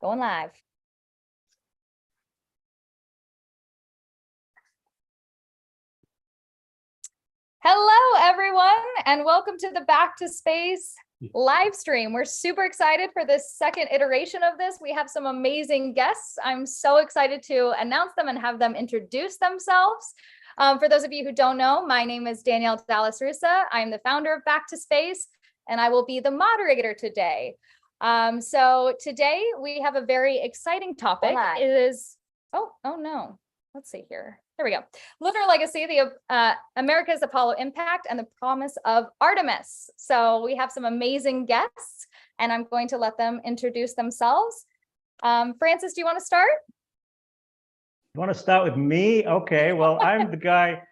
Going live. Hello, everyone, and welcome to the Back to Space live stream. We're super excited for this second iteration of this. We have some amazing guests. I'm so excited to announce them and have them introduce themselves. For those of you who don't know, my name is Danielle Roosa. I'm the founder of Back to Space, and I will be the moderator today. So today we have a very exciting topic. It is, oh no, let's see here. There we go. Lunar Legacy, the America's Apollo Impact and the Promise of Artemis. So we have some amazing guests, and I'm going to let them introduce themselves. Francis, do you want to start? You want to start with me? Okay, well, I'm the guy,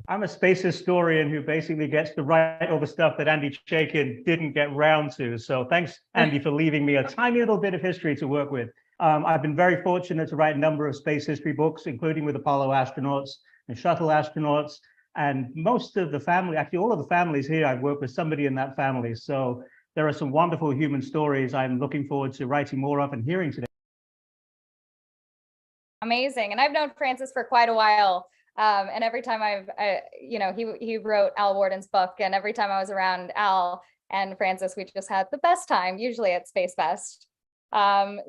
I'm a space historian who basically gets to write all the stuff that Andy Chaikin didn't get round to. So thanks, Andy, for leaving me a tiny little bit of history to work with. I've been very fortunate to write a number of space history books, including with Apollo astronauts and shuttle astronauts. And most of the family, actually all of the families here, I've worked with somebody in that family. So there are some wonderful human stories I'm looking forward to writing more of and hearing today. Amazing. And I've known Francis for quite a while. And every time he wrote Al Warden's book, and every time I was around Al and Francis, we just had the best time, usually at Space Fest.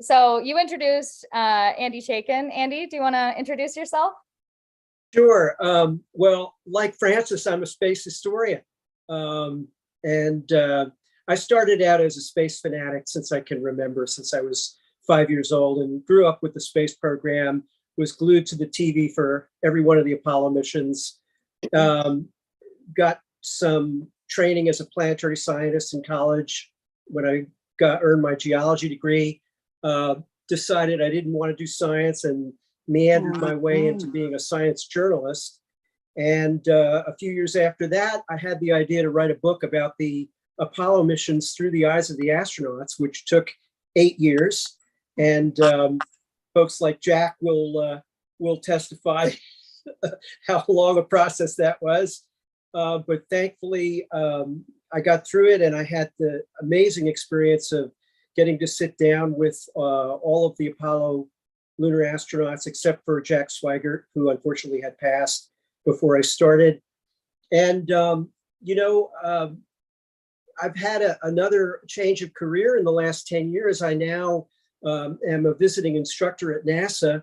So you introduced Andy Chaikin. Andy, do you want to introduce yourself? Sure. Well, like Francis, I'm a space historian. And I started out as a space fanatic since I can remember, since I was 5 years old, and grew up with the space program, was glued to the TV for every one of the Apollo missions. Got some training as a planetary scientist in college. When I earned my geology degree, decided I didn't want to do science and meandered my way into being a science journalist. And a few years after that, I had the idea to write a book about the Apollo missions through the eyes of the astronauts, which took 8 years. And folks like Jack will testify how long a process that was. But thankfully, I got through it, and I had the amazing experience of getting to sit down with all of the Apollo lunar astronauts, except for Jack Swigert, who unfortunately had passed before I started. And, I've had another change of career in the last 10 years. I now am a visiting instructor at NASA,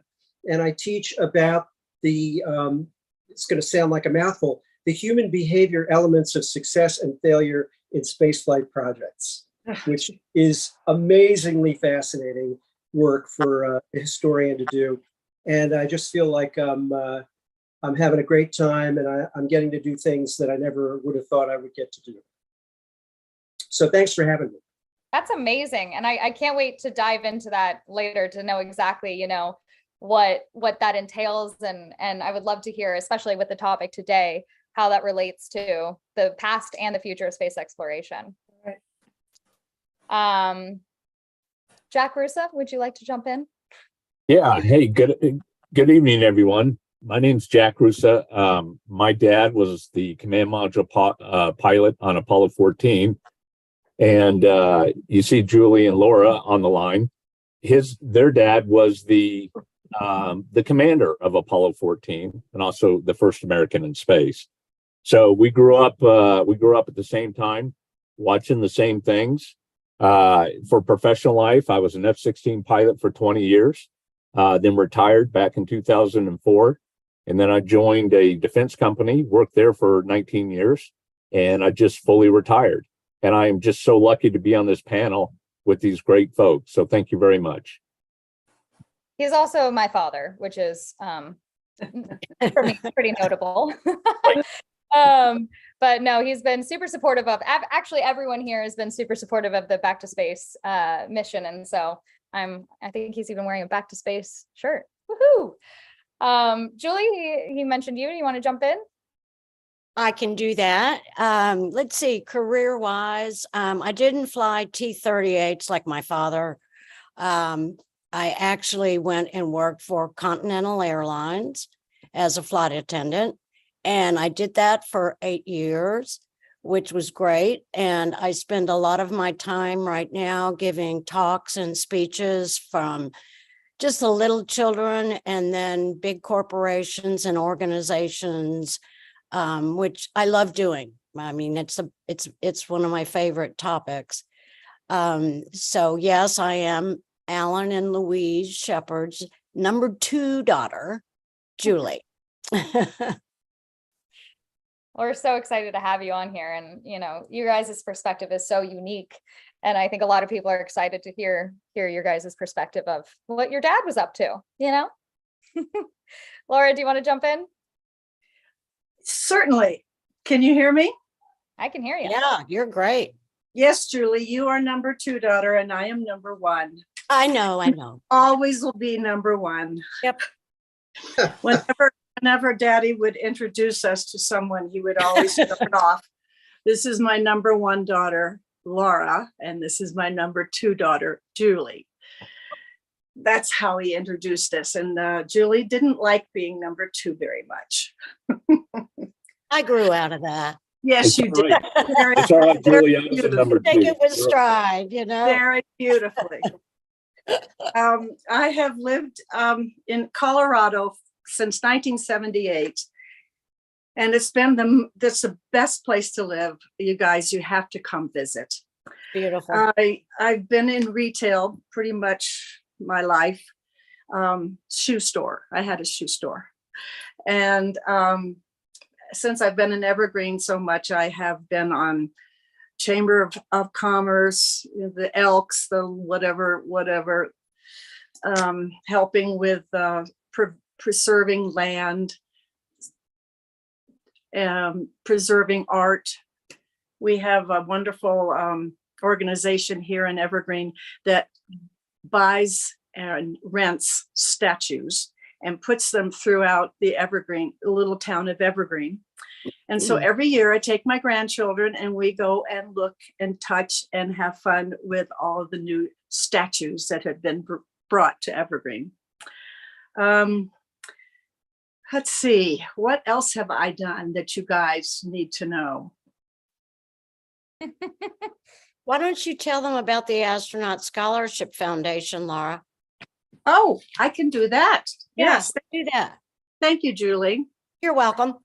and I teach about the, it's going to sound like a mouthful, the human behavior elements of success and failure in spaceflight projects, which is amazingly fascinating work for a historian to do. And I just feel like I'm having a great time, and I'm getting to do things that I never would have thought I would get to do. So thanks for having me. That's amazing. And I can't wait to dive into that later to know exactly, what that entails. And I would love to hear, especially with the topic today, how that relates to the past and the future of space exploration. Right. Jack Roosa, would you like to jump in? Yeah. Hey, good evening, everyone. My name's Jack Roosa. My dad was the command module pilot on Apollo 14. And you see Julie and Laura on the line. Their dad was the commander of Apollo 14 and also the first American in space. So we grew up at the same time, watching the same things. For professional life, I was an F-16 pilot for 20 years, then retired back in 2004. And then I joined a defense company, worked there for 19 years, and I just fully retired. And I am just so lucky to be on this panel with these great folks. So thank you very much. He's also my father, which is for me pretty notable. But no, he's been super supportive of, actually everyone here has been super supportive of the Back to Space mission. And so I think he's even wearing a Back to Space shirt. Woohoo! Julie, he mentioned you. Do you want to jump in? I can do that. Let's see, career-wise, I didn't fly T-38s like my father. I actually went and worked for Continental Airlines as a flight attendant, and I did that for 8 years. which was great. And I spend a lot of my time right now giving talks and speeches from just the little children and then big corporations and organizations, which I love doing. I mean, it's one of my favorite topics. So yes, I am Alan and Louise Shepard's number 2 daughter, Julie. We're so excited to have you on here. And, you know, your guys' perspective is so unique. And I think a lot of people are excited to hear your guys' perspective of what your dad was up to, you know? Laura, do you want to jump in? Certainly. Can you hear me? I can hear you. Yeah, you're great. Yes, Julie, you are number 2 daughter and I am number 1. I know. Always will be number 1. Yep. Whenever Daddy would introduce us to someone, he would always start off. This is my number 1 daughter, Laura, and this is my number 2 daughter, Julie. That's how he introduced us. And Julie didn't like being number 2 very much. I grew out of that. Yes, you did. Very, It's all right, very Julie. I was a beautiful. number Take 2. it with stride, you know? Very beautifully. I have lived in Colorado since 1978, and it's been that's the best place to live. You guys, you have to come visit. Beautiful. I've been in retail pretty much my life. Shoe store. I had a shoe store, and since I've been in Evergreen so much, I have been on Chamber of Commerce, the Elks, the whatever, helping with preserving land, preserving art. We have a wonderful organization here in Evergreen that buys and rents statues and puts them throughout the little town of Evergreen. And so every year I take my grandchildren and we go and look and touch and have fun with all of the new statues that have been brought to Evergreen. Let's see, what else have I done that you guys need to know? Why don't you tell them about the Astronaut Scholarship Foundation, Laura? Oh, I can do that. Yes, do that. thank you, Julie. You're welcome.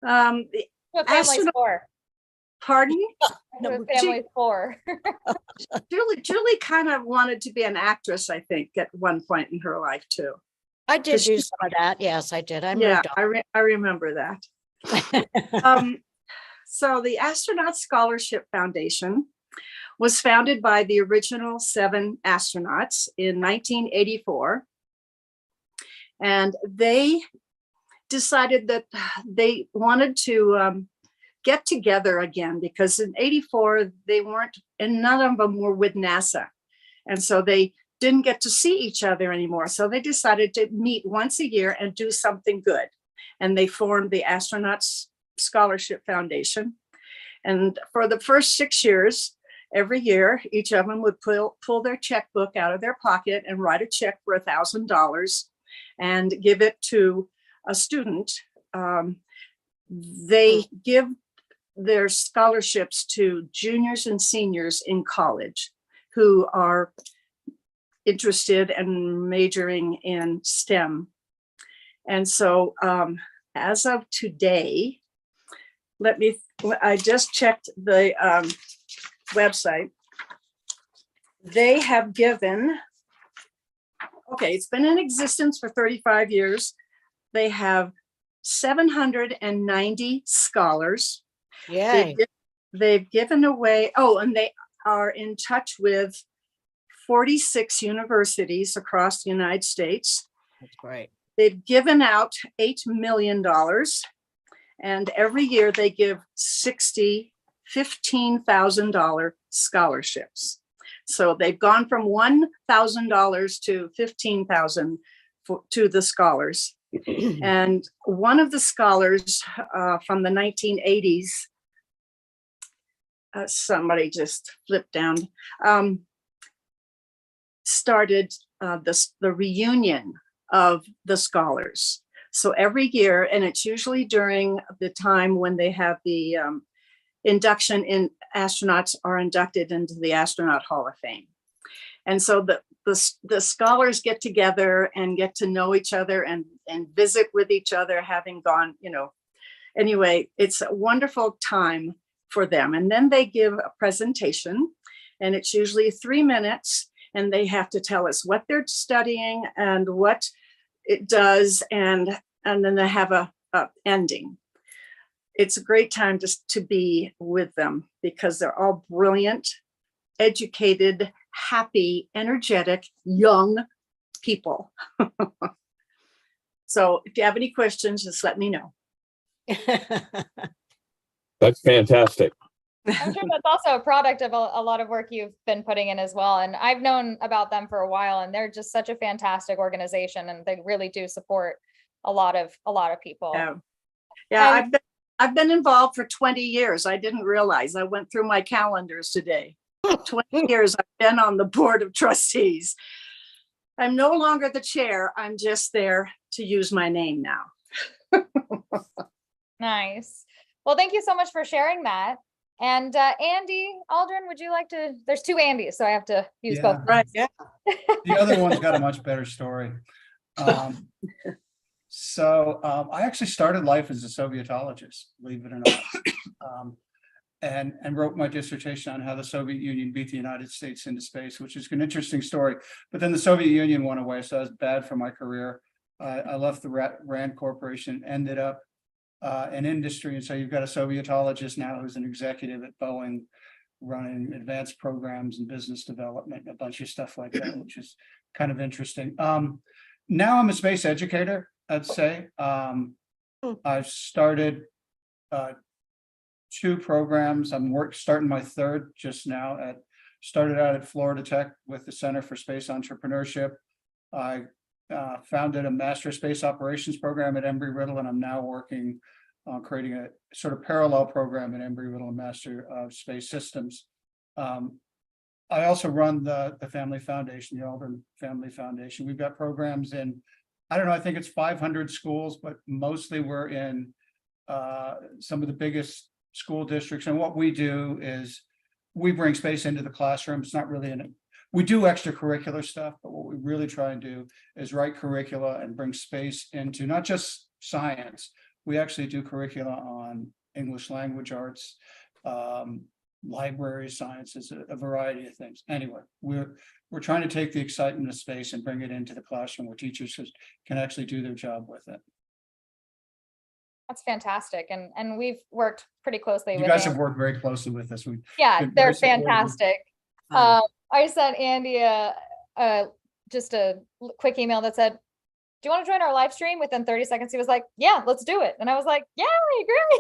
The What family's Astronaut- for? Pardon? What family's for? Julie kind of wanted to be an actress, I think, at one point in her life too. I did Does do she- some of that. Yes, I did. I Yeah, moved I remember that. on. So the Astronaut Scholarship Foundation was founded by the original 7 astronauts in 1984. And they decided that they wanted to get together again because in 84, they weren't, and none of them were with NASA. And so they didn't get to see each other anymore. So they decided to meet once a year and do something good. And they formed the Astronauts Scholarship Foundation. And for the first 6 years, every year, each of them would pull their checkbook out of their pocket and write a check for $1,000 and give it to a student. They give their scholarships to juniors and seniors in college who are interested and majoring in STEM. And so as of today, I just checked the website. They have given, it's been in existence for 35 years. They have 790 scholars. Yay. They've given away, and they are in touch with 46 universities across the United States. That's great. They've given out $8 million. And every year they give $15,000 scholarships. So they've gone from $1,000 to $15,000 to the scholars. And one of the scholars from the 1980s, somebody just flipped down, started the reunion of the scholars. So every year, and it's usually during the time when they have the induction in astronauts are inducted into the Astronaut Hall of Fame. And so the scholars get together and get to know each other and visit with each other, having gone, anyway, it's a wonderful time for them. And then they give a presentation, and it's usually 3 minutes, and they have to tell us what they're studying and what it does, and then they have a ending. It's a great time just to be with them because they're all brilliant, educated, happy, energetic, young people. So if you have any questions, just let me know. That's fantastic. I'm sure that's also a product of a lot of work you've been putting in as well. And I've known about them for a while, and they're just such a fantastic organization, and they really do support a lot of people. Yeah. I've been involved for 20 years. I didn't realize. I went through my calendars today. 20 years I've been on the board of trustees. I'm no longer the chair. I'm just there to use my name now. Nice. Well, thank you so much for sharing that. And Andy, Aldrin, would you like to? There's two Andys, so I have to use both. Right. Yeah. The other one's got a much better story. I actually started life as a Sovietologist, believe it or not, and wrote my dissertation on how the Soviet Union beat the United States into space, which is an interesting story. But then the Soviet Union went away, so that was bad for my career. I left the RAND Corporation, ended up in industry, and so you've got a Sovietologist now who's an executive at Boeing, running advanced programs and business development, and a bunch of stuff like that, which is kind of interesting. Now I'm a space educator, I'd say. I've started 2 programs. I'm starting my 3rd just now. Started out at Florida Tech with the Center for Space Entrepreneurship. I founded a Master of Space Operations program at Embry-Riddle, and I'm now working on creating a sort of parallel program at Embry-Riddle, Master of Space Systems. I also run the Family Foundation, the Aldrin Family Foundation. We've got programs in, I don't know, I think it's 500 schools, but mostly we're in some of the biggest school districts. And what we do is we bring space into the classroom. It's not really we do extracurricular stuff, but what we really try and do is write curricula and bring space into not just science. We actually do curricula on English language arts, library sciences, a variety of things. Anyway, we're trying to take the excitement of space and bring it into the classroom where teachers can actually do their job with it. That's fantastic. And we've worked pretty closely with you guys Andy. have worked very closely with us. Yeah, they're fantastic. I sent Andy just a quick email that said, do you want to join our live stream? Within 30 seconds, he was like, yeah, let's do it. And I was like, yeah,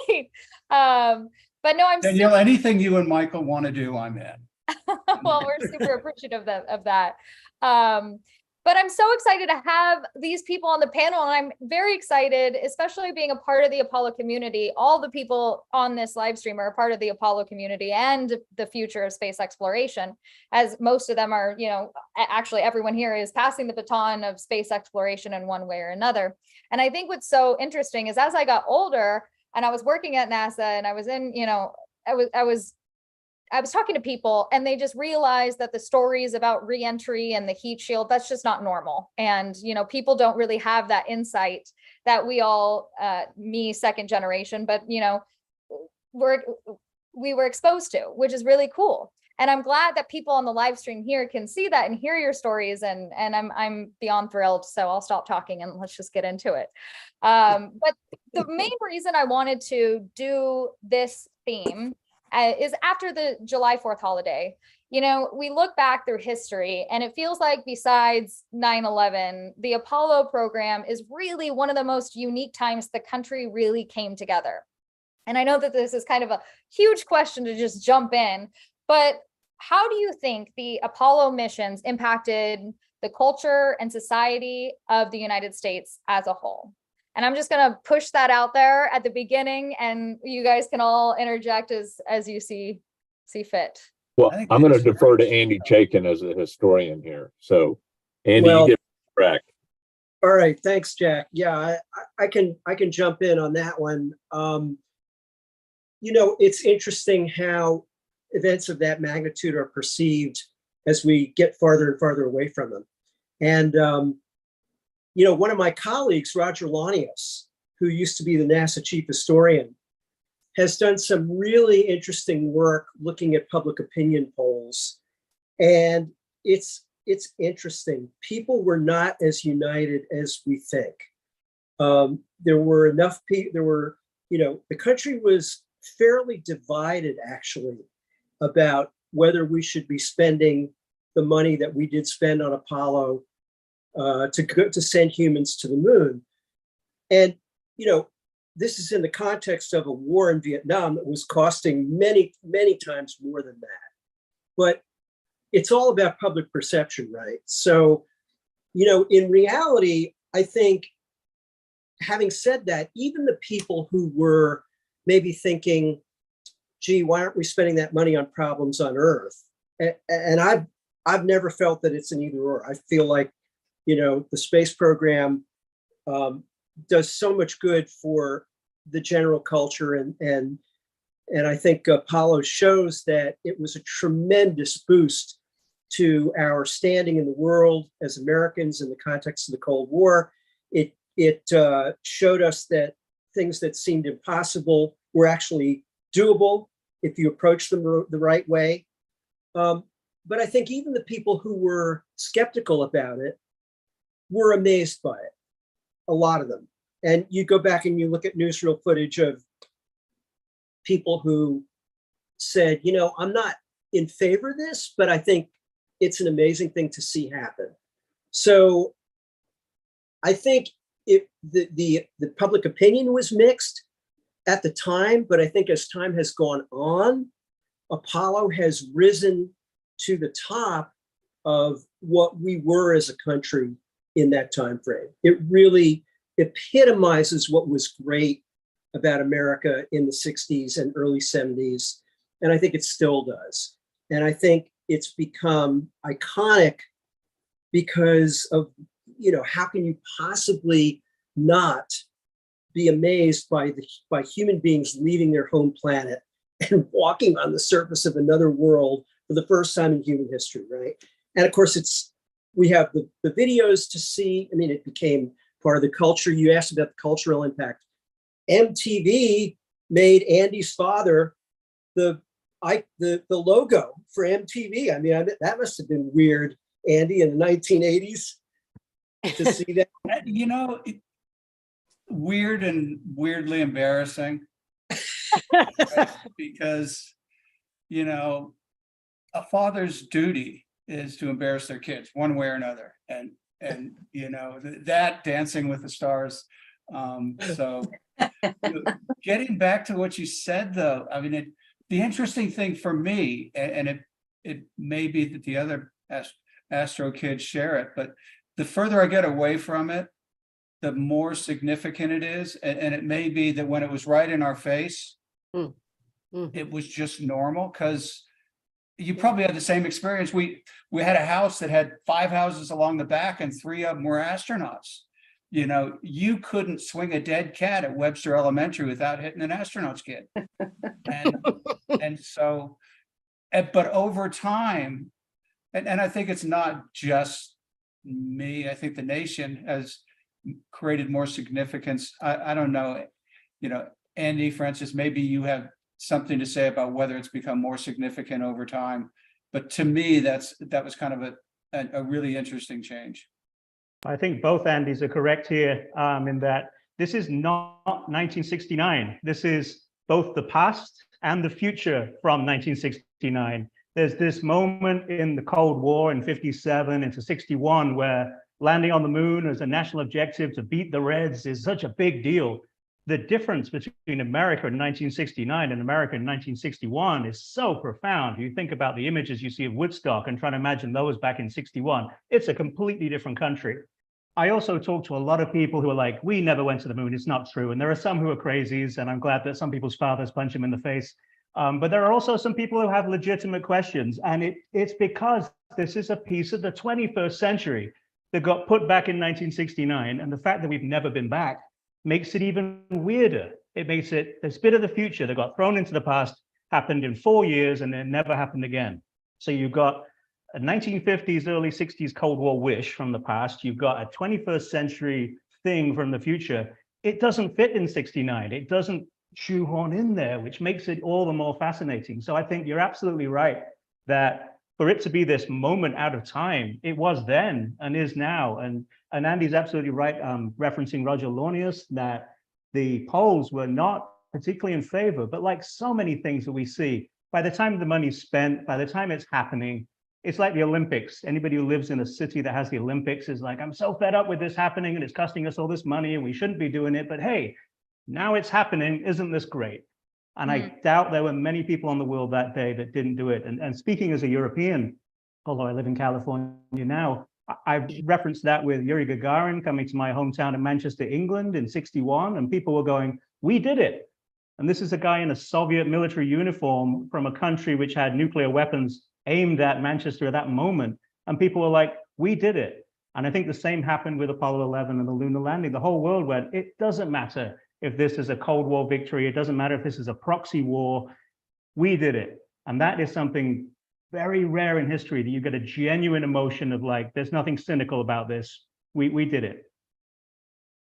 great. But no, Danielle, anything you and Michael want to do, I'm in. Well, we're super appreciative of that. But I'm so excited to have these people on the panel, and I'm very excited, especially being a part of the Apollo community. All the people on this live stream are a part of the Apollo community and the future of space exploration, as most of them are, actually everyone here is passing the baton of space exploration in one way or another. And I think what's so interesting is as I got older and I was working at NASA and I was in, I was talking to people and they just realized that the stories about reentry and the heat shield, that's just not normal. And, people don't really have that insight that we all, me second generation, but, we were exposed to, which is really cool. And I'm glad that people on the live stream here can see that and hear your stories. And I'm beyond thrilled. So I'll stop talking and let's just get into it. But the main reason I wanted to do this theme is after the July 4th holiday. We look back through history and it feels like besides 9/11, the Apollo program is really one of the most unique times the country really came together. And I know that this is kind of a huge question to just jump in, but how do you think the Apollo missions impacted the culture and society of the United States as a whole? And I'm just going to push that out there at the beginning, and you guys can all interject as you see fit. Well, I'm going to defer to Andy Chaikin as a historian here. So, Andy, you get correct. All right, thanks, Jack. Yeah, I can jump in on that one. it's interesting how events of that magnitude are perceived as we get farther and farther away from them. And, one of my colleagues, Roger Lanius, who used to be the NASA chief historian, has done some really interesting work looking at public opinion polls. And it's interesting. People were not as united as we think. There were enough people, the country was fairly divided actually about whether we should be spending the money that we did spend on Apollo to send humans to the moon. And, this is in the context of a war in Vietnam that was costing many, many times more than that. But it's all about public perception, right? So, in reality, I think, having said that, even the people who were maybe thinking, gee, why aren't we spending that money on problems on Earth? And I've never felt that it's an either or. I feel like, the space program does so much good for the general culture. And I think Apollo shows that it was a tremendous boost to our standing in the world as Americans in the context of the Cold War. It showed us that things that seemed impossible were actually doable if you approach them the right way. But I think even the people who were skeptical about it were amazed by it, a lot of them. And you go back and you look at newsreel footage of people who said, I'm not in favor of this, but I think it's an amazing thing to see happen. So I think the public opinion was mixed at the time, but I think as time has gone on, Apollo has risen to the top of what we were as a country in that time frame. It really epitomizes what was great about America in the 60s and early 70s. And I think it still does. And I think it's become iconic because of, how can you possibly not be amazed by human beings leaving their home planet and walking on the surface of another world for the first time in human history, right? And of course, we have the videos to see. I mean, it became part of the culture. You asked about the cultural impact. MTV made Andy's father the logo for MTV. I mean, that must have been weird, Andy, in the 1980s to see that. Weird and weirdly embarrassing. Because, a father's duty is to embarrass their kids one way or another. And that Dancing with the Stars. So getting back to what you said, though, I mean, the interesting thing for me, and it may be that the other Astro kids share it, but the further I get away from it, the more significant it is. And it may be that when it was right in our face, it was just normal, because you probably had the same experience. We had a house that had 5 houses along the back and 3 of them were astronauts. You couldn't swing a dead cat at Webster Elementary without hitting an astronaut's kid. And so, but over time, and I think it's not just me, I think the nation has created more significance. I don't know, Andy, Francis, maybe you have something to say about whether it's become more significant over time. But to me, that was kind of a really interesting change. I think both Andys are correct here in that this is not 1969. This is both the past and the future from 1969. There's this moment in the Cold War in 57 into 61 where landing on the moon as a national objective to beat the Reds is such a big deal. The difference between America in 1969 and America in 1961 is so profound. You think about the images you see of Woodstock and try to imagine those back in 61. It's a completely different country. I also talk to a lot of people who are like, we never went to the moon. It's not true. And there are some who are crazies, and I'm glad that some people's fathers punch them in the face. But there are also some people who have legitimate questions. And it's because this is a piece of the 21st century that got put back in 1969. And the fact that we've never been back makes it even weirder. it makes it this bit of the future that got thrown into the past happened in 4 years and it never happened again. So you've got a 1950s, early 60s Cold War wish from the past. You've got a 21st century thing from the future. It doesn't fit in 69. It doesn't shoehorn in there, which makes it all the more fascinating. So I think you're absolutely right that for it to be this moment out of time, it was then and is now. And Andy's absolutely right, referencing Roger Launius, that the polls were not particularly in favor, but like so many things that we see, by the time the money's spent, by the time it's happening, it's like the Olympics. Anybody who lives in a city that has the Olympics is like, I'm so fed up with this happening and it's costing us all this money and we shouldn't be doing it. But hey, now it's happening. Isn't this great? And I doubt there were many people on the world that day that didn't do it. And speaking as a European, although I live in California now, I've referenced that with Yuri Gagarin coming to my hometown in Manchester, England in 61. And people were going, we did it. And this is a guy in a Soviet military uniform from a country which had nuclear weapons aimed at Manchester at that moment. And people were like, we did it. And I think the same happened with Apollo 11 and the lunar landing. The whole world went, it doesn't matter if this is a Cold War victory. It doesn't matter if this is a proxy war. We did it. And that is something very rare in history, that you get a genuine emotion of like, there's nothing cynical about this. We did it.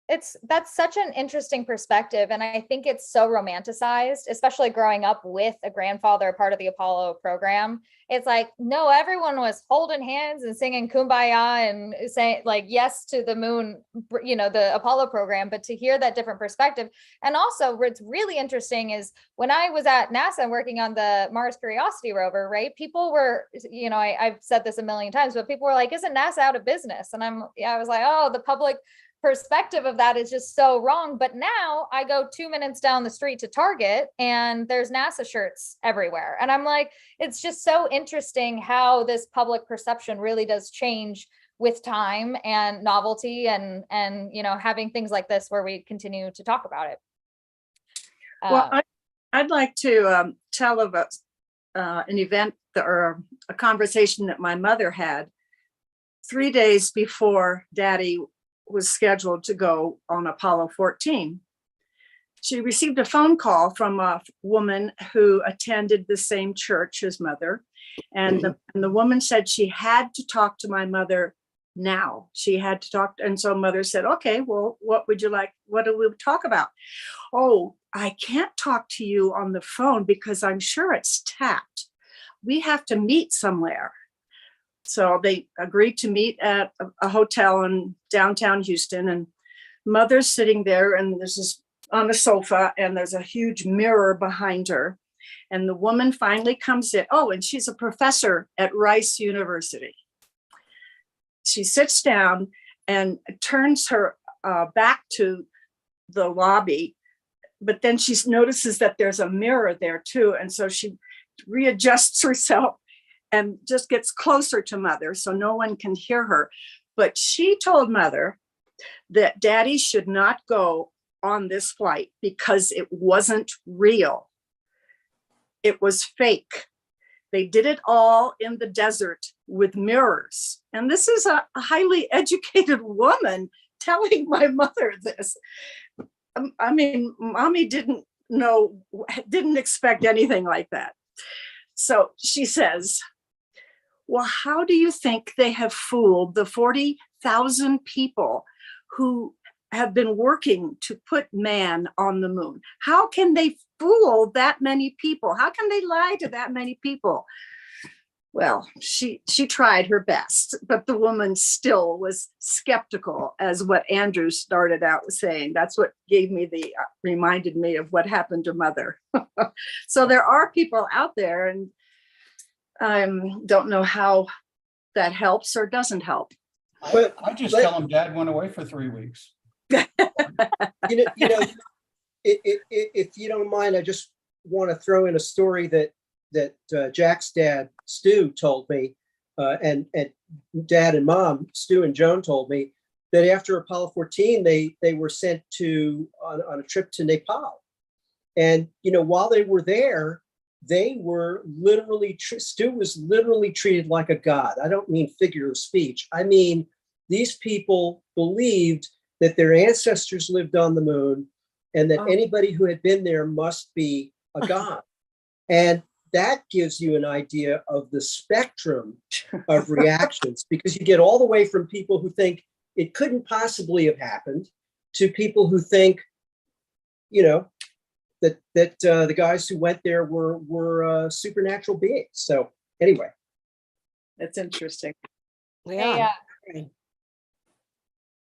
That's such an interesting perspective. And I think it's so romanticized, especially growing up with a grandfather, a part of the Apollo program. It's like, no, everyone was holding hands and singing Kumbaya and saying like, yes to the moon, you know, the Apollo program, but to hear that different perspective. And also what's really interesting is when I was at NASA working on the Mars Curiosity rover, right? People were, you know, I've said this a million times, but people were like, isn't NASA out of business? And I was like, oh, the public perspective of that is just so wrong. But now I go 2 minutes down the street to Target and there's NASA shirts everywhere. And I'm like, it's just so interesting how this public perception really does change with time and novelty and you know, having things like this where we continue to talk about it. Well, I'd like to tell of an event or a conversation that my mother had 3 days before Daddy was scheduled to go on Apollo 14. She received a phone call from a woman who attended the same church as Mother. And the woman said she had to talk to my mother now. She had to talk. And so Mother said, okay, well, what would you like? What do we talk about? Oh, I can't talk to you on the phone because I'm sure it's tapped. We have to meet somewhere. So they agreed to meet at a hotel in downtown Houston, and Mother's sitting there and this is on a sofa and there's a huge mirror behind her. And the woman finally comes in. Oh, and she's a professor at Rice University. She sits down and turns her back to the lobby, but then she notices that there's a mirror there too. And so she readjusts herself and just gets closer to Mother so no one can hear her. But she told Mother that Daddy should not go on this flight because it wasn't real. It was fake. They did it all in the desert with mirrors. And this is a highly educated woman telling my mother this. I mean, Mommy didn't expect anything like that. So she says, well, how do you think they have fooled the 40,000 people who have been working to put man on the moon? How can they fool that many people? How can they lie to that many people? Well, she tried her best, but the woman still was skeptical, as what Andrew started out saying. That's what reminded me of what happened to Mother. So there are people out there, and I don't know how that helps or doesn't help. I just tell him Dad went away for 3 weeks. You know, if you don't mind, I just want to throw in a story that Jack's dad, Stu, told me, and Dad and Mom, Stu and Joan, told me that after Apollo 14, they were sent on a trip to Nepal. And, you know, while they were there, they were literally, Stu was literally treated like a god. I don't mean figure of speech. I mean, these people believed that their ancestors lived on the moon, and that Oh. anybody who had been there must be a god. And that gives you an idea of the spectrum of reactions, because you get all the way from people who think it couldn't possibly have happened to people who think, you know, that the guys who went there were supernatural beings. So anyway. That's interesting. Yeah.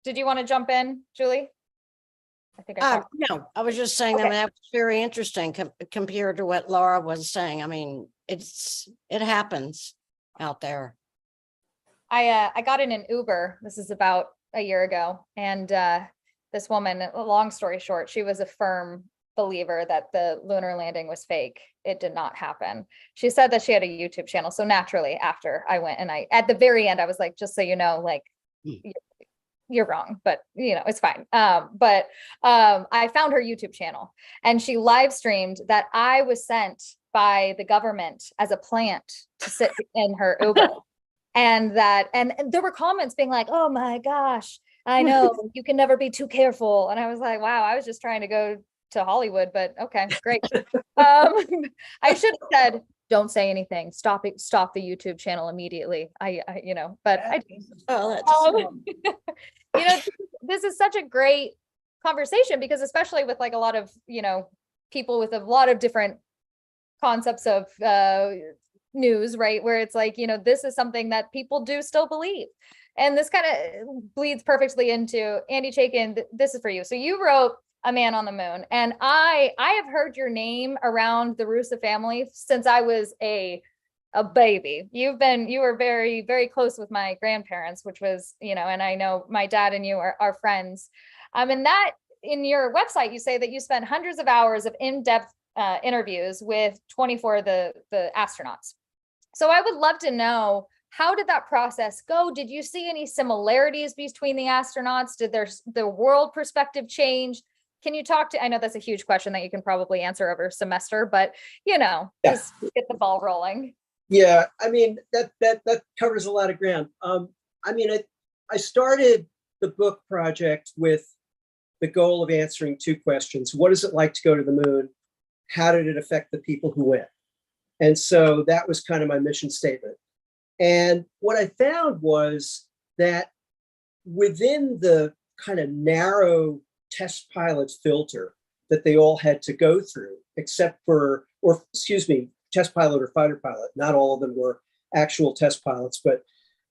Did you want to jump in, Julie? I think I talked. No, I was just saying, I Okay. mean, that was very interesting compared to what Laura was saying. I mean, it happens out there. I got in an Uber. This is about a year ago, and this woman, long story short, she was a firm believer that the lunar landing was fake. It did not happen. She said that she had a YouTube channel. So naturally, after I went and at the very end, I was like, just so you know, like, you're wrong, but you know, it's fine. But I found her YouTube channel, and she live streamed that I was sent by the government as a plant to sit in her Uber. And there were comments being like, oh my gosh, I know you can never be too careful. And I was like, wow, I was just trying to go to Hollywood, but okay, great. I should have said, don't say anything. Stop the YouTube channel immediately. You know, but I you know, this is such a great conversation, because especially with like a lot of, you know, people with a lot of different concepts of news, right? Where it's like, you know, this is something that people do still believe. And this kind of bleeds perfectly into Andy Chaikin. This is for you. So you wrote A Man on the Moon, and I have heard your name around the Roosa family since I was a baby. You were very, very close with my grandparents, which was, you know, and I know my dad and you are friends. And that in your website, you say that you spent hundreds of hours of in-depth interviews with 24 of the astronauts. So I would love to know, how did that process go? Did you see any similarities between the astronauts? Did the world perspective change? Can you talk to, I know that's a huge question that you can probably answer over a semester, but you know, just get the ball rolling. Yeah, I mean, that covers a lot of ground. I mean, I started the book project with the goal of answering two questions. What is it like to go to the moon? How did it affect the people who went? And so that was kind of my mission statement. And what I found was that within the kind of narrow test pilot filter that they all had to go through, except for, or excuse me, test pilot or fighter pilot. Not all of them were actual test pilots, but,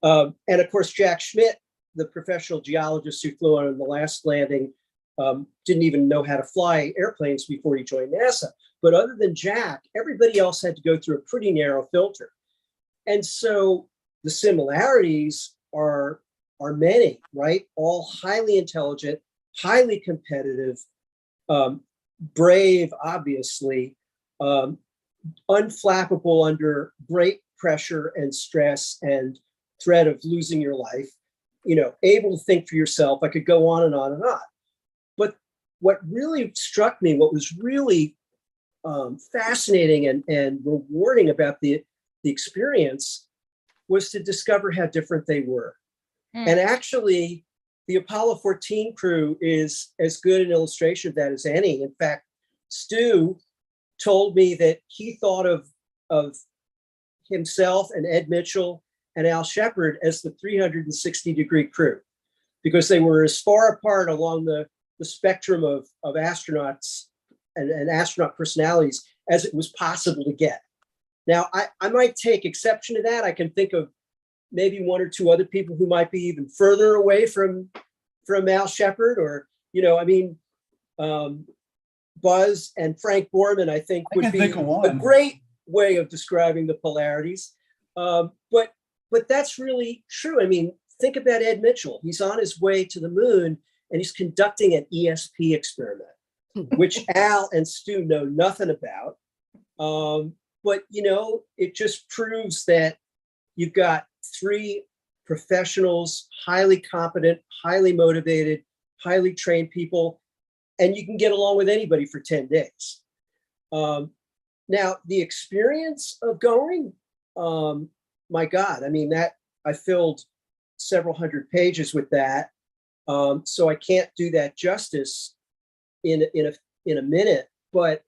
and of course, Jack Schmidt, the professional geologist who flew on the last landing, didn't even know how to fly airplanes before he joined NASA. But other than Jack, everybody else had to go through a pretty narrow filter. And so the similarities are many, right? All highly intelligent, highly competitive, brave, obviously, unflappable under great pressure and stress and threat of losing your life, you know, able to think for yourself. I could go on and on and on. But what really struck me, what was really fascinating and rewarding about the experience was to discover how different they were. And actually, the Apollo 14 crew is as good an illustration of that as any. In fact, Stu told me that he thought of himself and Ed Mitchell and Al Shepard as the 360-degree crew, because they were as far apart along the spectrum of astronauts and astronaut personalities as it was possible to get. Now, I might take exception to that. I can think of maybe one or two other people who might be even further away from Al Shepard, or, you know, I mean, Buzz and Frank Borman, I think, would be a great way of describing the polarities. But that's really true. I mean, think about Ed Mitchell. He's on his way to the moon and he's conducting an ESP experiment, which Al and Stu know nothing about. But, you know, it just proves that you've got three professionals, highly competent, highly motivated, highly trained people, and you can get along with anybody for 10 days. Now, the experience of going, my God, I mean, that I filled several hundred pages with that. So I can't do that justice. in a minute, but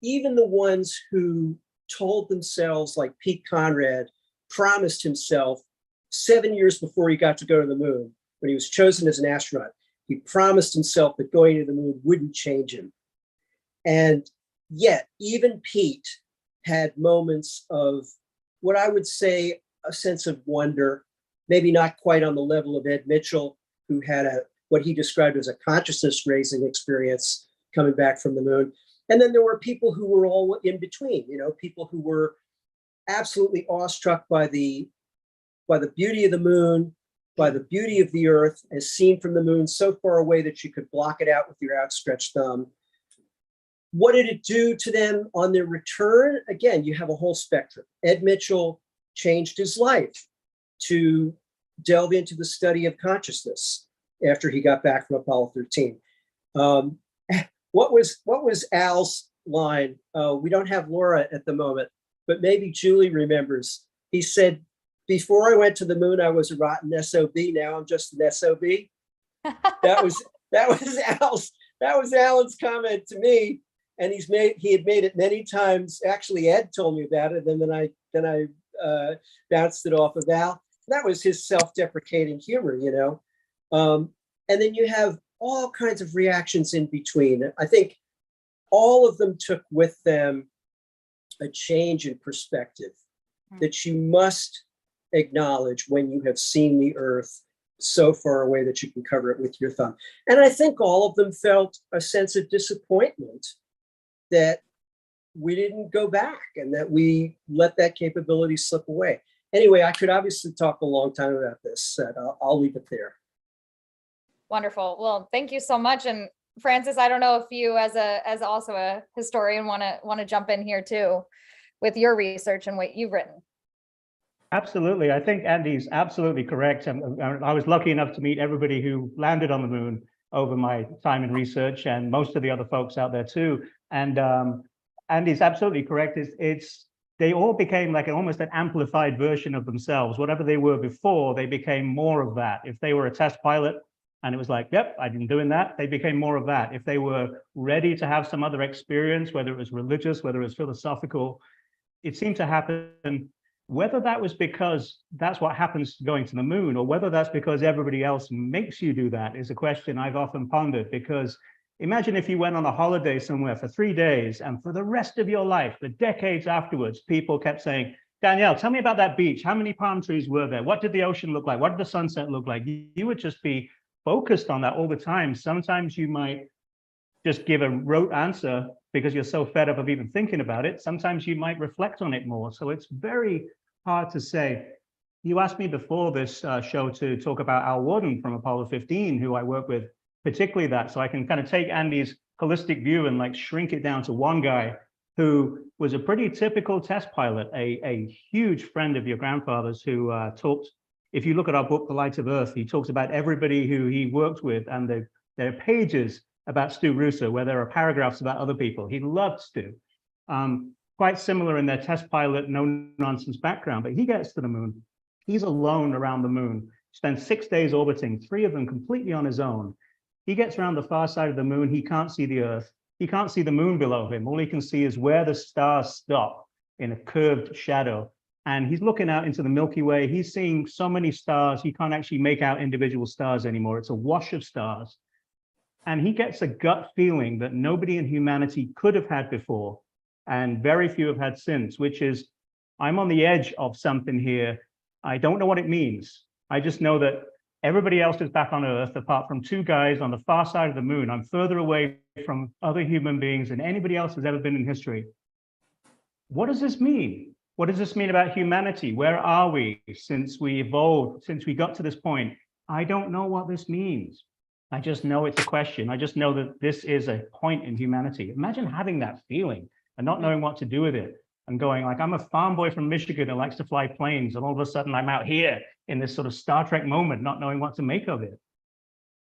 even the ones who told themselves, like Pete Conrad, promised himself 7 years before he got to go to the moon, when he was chosen as an astronaut, he promised himself that going to the moon wouldn't change him. And yet, even Pete had moments of what I would say a sense of wonder, maybe not quite on the level of Ed Mitchell, who had what he described as a consciousness raising experience coming back from the moon. And then there were people who were all in between, people who were absolutely awestruck by the beauty of the moon, by the beauty of the Earth as seen from the moon so far away that you could block it out with your outstretched thumb. What did it do to them on their return? Again, you have a whole spectrum. Ed Mitchell changed his life to delve into the study of consciousness after he got back from Apollo 13. What was Al's line? We don't have Laura at the moment, but maybe Julie remembers. He said, "Before I went to the moon, I was a rotten SOB. Now I'm just an SOB." That was Alan's comment to me, and he had made it many times. Actually, Ed told me about it, and then I bounced it off of Al. That was his self-deprecating humor, And then you have all kinds of reactions in between. I think all of them took with them a change in perspective that you must acknowledge when you have seen the Earth so far away that you can cover it with your thumb. And I think all of them felt a sense of disappointment that we didn't go back and that we let that capability slip away. Anyway, I could obviously talk a long time about this. I'll leave it there. Wonderful. Well, thank you so much. And Francis, I don't know if you, as also a historian, want to jump in here too, with your research and what you've written. Absolutely. I think Andy's absolutely correct. I was lucky enough to meet everybody who landed on the moon over my time in research, and most of the other folks out there too. And Andy's absolutely correct. They all became like almost an amplified version of themselves. Whatever they were before, they became more of that. If they were a test pilot and it was like, yep, I've been doing that, they became more of that. If they were ready to have some other experience, whether it was religious, whether it was philosophical, it seemed to happen. Whether that was because that's what happens going to the moon, or whether that's because everybody else makes you do that, is a question I've often pondered. Because imagine if you went on a holiday somewhere for 3 days, and for the rest of your life, the decades afterwards, people kept saying, "Danielle, tell me about that beach. How many palm trees were there? What did the ocean look like? What did the sunset look like?" You would just be focused on that all the time. Sometimes you might just give a rote answer because you're so fed up of even thinking about it. Sometimes you might reflect on it more. So it's very hard to say. You asked me before this show to talk about Al Warden from Apollo 15, who I work with, particularly that. So I can kind of take Andy's holistic view and like shrink it down to one guy who was a pretty typical test pilot, a huge friend of your grandfather's, who talked, if you look at our book, The Light of Earth, he talks about everybody who he worked with, and there are pages about Stu Roosa where there are paragraphs about other people. He loved Stu. Quite similar in their test pilot, no-nonsense background, but he gets to the moon. He's alone around the moon, spends 6 days orbiting, 3 of them completely on his own. He gets around the far side of the moon. He can't see the Earth. He can't see the moon below him. All he can see is where the stars stop in a curved shadow. And he's looking out into the Milky Way. He's seeing so many stars, he can't actually make out individual stars anymore. It's a wash of stars. And he gets a gut feeling that nobody in humanity could have had before, and very few have had since, which is, I'm on the edge of something here. I don't know what it means. I just know that everybody else is back on Earth, apart from 2 guys on the far side of the moon. I'm further away from other human beings than anybody else has ever been in history. What does this mean? What does this mean about humanity? Where are we since we evolved, since we got to this point? I don't know what this means. I just know it's a question. I just know that this is a point in humanity. Imagine having that feeling and not knowing what to do with it, and going like, I'm a farm boy from Michigan who likes to fly planes, and all of a sudden I'm out here in this sort of Star Trek moment, not knowing what to make of it.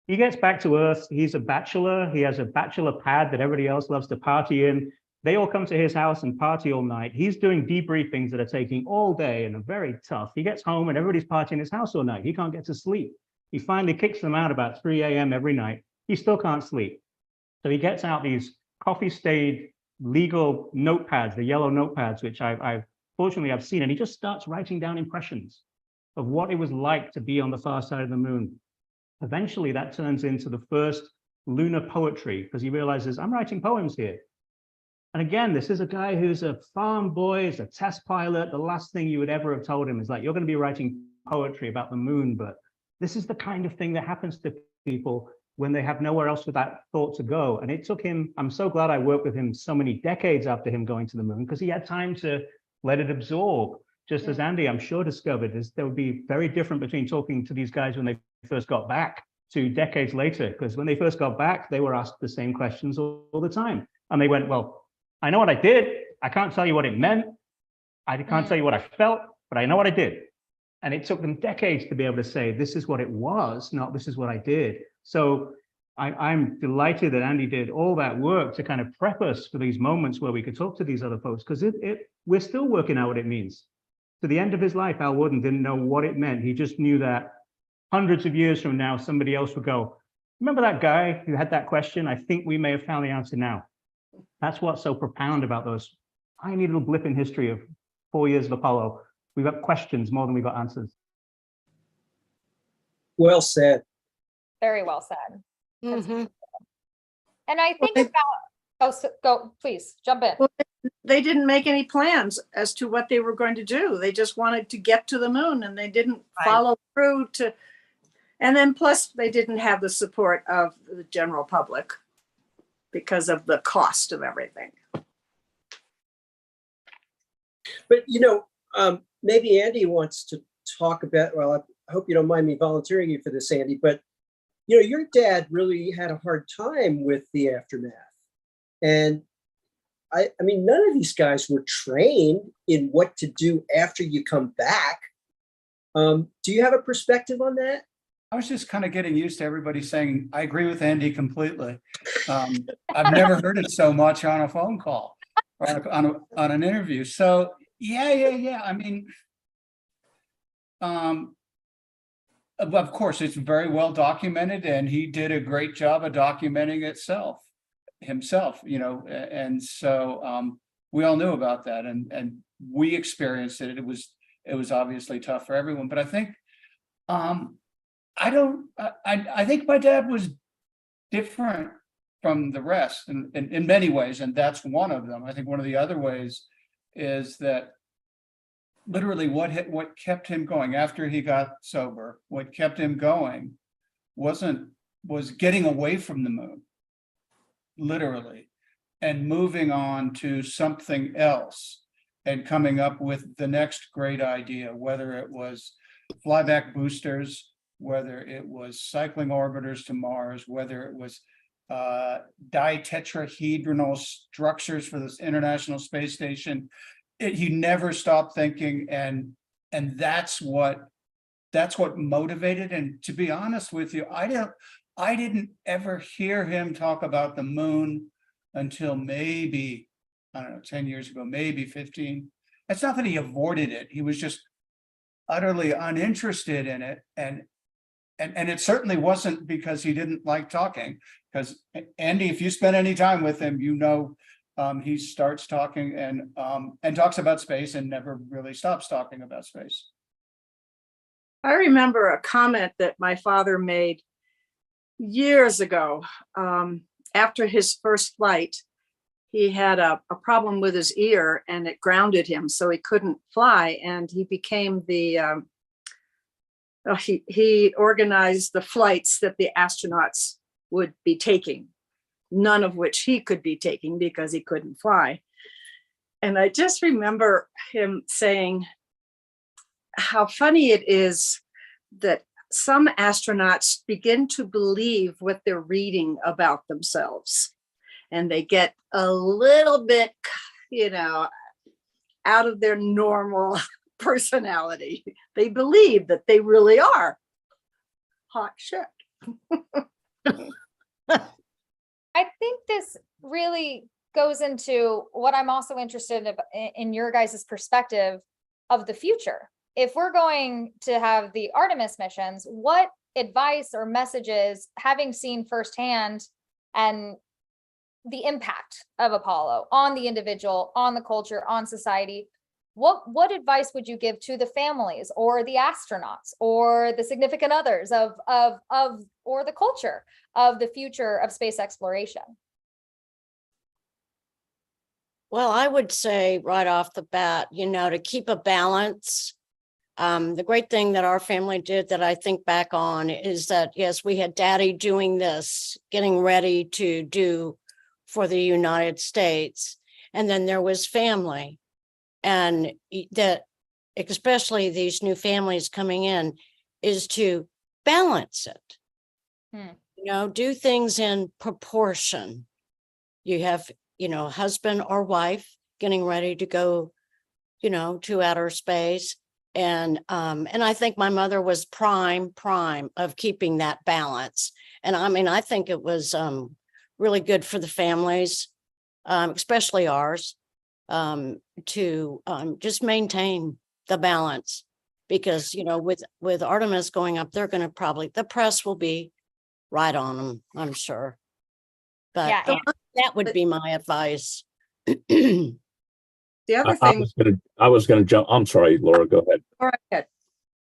He gets back to Earth. He's a bachelor. He has a bachelor pad that everybody else loves to party in. They all come to his house and party all night. He's doing debriefings that are taking all day and are very tough. He gets home and everybody's partying in his house all night. He can't get to sleep. He finally kicks them out about 3 a.m. every night. He still can't sleep. So he gets out these coffee-stained legal notepads, the yellow notepads, which I've fortunately I've seen, and he just starts writing down impressions of what it was like to be on the far side of the moon. Eventually, that turns into the first lunar poetry, because he realizes, I'm writing poems here. And again, this is a guy who's a farm boy, is a test pilot. The last thing you would ever have told him is like, you're going to be writing poetry about the moon. But this is the kind of thing that happens to people when they have nowhere else for that thought to go. And it took him, I'm so glad I worked with him so many decades after him going to the moon, because he had time to let it absorb. Just as Andy, I'm sure, discovered, is there would be very different between talking to these guys when they first got back to decades later, because when they first got back, they were asked the same questions all the time. And they went, well, I know what I did. I can't tell you what it meant. I can't tell you what I felt, but I know what I did. And it took them decades to be able to say, this is what it was, not this is what I did. So I'm delighted that Andy did all that work to kind of prep us for these moments where we could talk to these other folks, because we're still working out what it means. To the end of his life, Al Worden didn't know what it meant. He just knew that hundreds of years from now, somebody else would go, remember that guy who had that question? I think we may have found the answer now. That's what's so profound about those tiny little blip in history of 4 years of Apollo. We've got questions more than we've got answers. Well said. Very well said. Mhm. And I think go, please jump in. Well, they didn't make any plans as to what they were going to do. They just wanted to get to the moon, and they didn't follow through to, and then plus they didn't have the support of the general public because of the cost of everything. But, maybe Andy wants to talk about, well, I hope you don't mind me volunteering you for this, Andy, but, your dad really had a hard time with the aftermath. And I mean, none of these guys were trained in what to do after you come back. Do you have a perspective on that? I was just kind of getting used to everybody saying, I agree with Andy completely. I've never heard it so much on a phone call or on an interview. So yeah. I mean, of course, it's very well documented, and he did a great job of documenting himself, and so we all knew about that, and we experienced it. It was obviously tough for everyone, but I think I think my dad was different from the rest in many ways, and that's one of them. I think one of the other ways is that literally what kept him going after he got sober, what kept him going was getting away from the moon, literally, and moving on to something else and coming up with the next great idea, whether it was flyback boosters, whether it was cycling orbiters to Mars, whether it was ditetrahedral structures for this International Space Station. He never stopped thinking, and that's what motivated. And to be honest with you, I didn't ever hear him talk about the moon until maybe, I don't know, 10 years ago, maybe 15. It's not that he avoided it. He was just utterly uninterested in it. And it certainly wasn't because he didn't like talking, because Andy, if you spend any time with him, he starts talking and talks about space and never really stops talking about space. I remember a comment that my father made years ago. After his first flight, he had a problem with his ear, and it grounded him, so he couldn't fly. And he became he organized the flights that the astronauts would be taking, none of which he could be taking because he couldn't fly. And I just remember him saying how funny it is that some astronauts begin to believe what they're reading about themselves, and they get a little bit, out of their normal personality. They believe that they really are hot shit. I think this really goes into what I'm also interested in your guys' perspective of the future. If we're going to have the Artemis missions, what advice or messages, having seen firsthand and the impact of Apollo on the individual, on the culture, on society, what advice would you give to the families or the astronauts or the significant others of or the culture of the future of space exploration? Well, I would say right off the bat, to keep a balance. The great thing that our family did that I think back on is that, yes, we had Daddy doing this, getting ready to do for the United States. And then there was family. And that, especially these new families coming in, is to balance it. Do things in proportion. You have, husband or wife getting ready to go, to outer space. And I think my mother was prime of keeping that balance. And I think it was really good for the families, especially ours, to just maintain the balance, because with Artemis going up, they're going to the press will be right on them, I'm sure. But Yeah, that would be my advice. The other thing I was gonna jump. I'm sorry, Laura, go ahead. all right,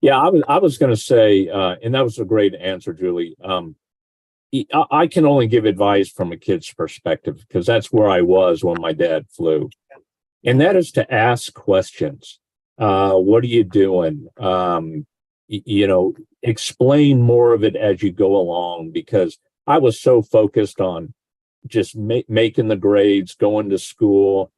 Yeah, I was gonna say, and that was a great answer, Julie. I can only give advice from a kid's perspective, because that's where I was when my dad flew. And that is to ask questions. What are you doing? Explain more of it as you go along, because I was so focused on just making the grades, going to school.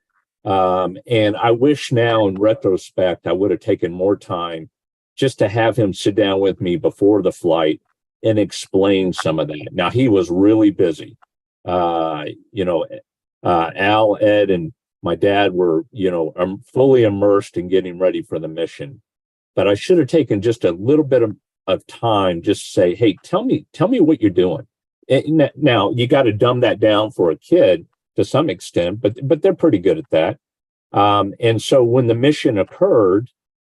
And I wish now in retrospect, I would have taken more time just to have him sit down with me before the flight and explain some of that. Now, he was really busy. Al, Ed, and my dad were, fully immersed in getting ready for the mission. But I should have taken just a little bit of time, just to say, hey, tell me what you're doing. And now, you got to dumb that down for a kid to some extent, but they're pretty good at that. And so when the mission occurred,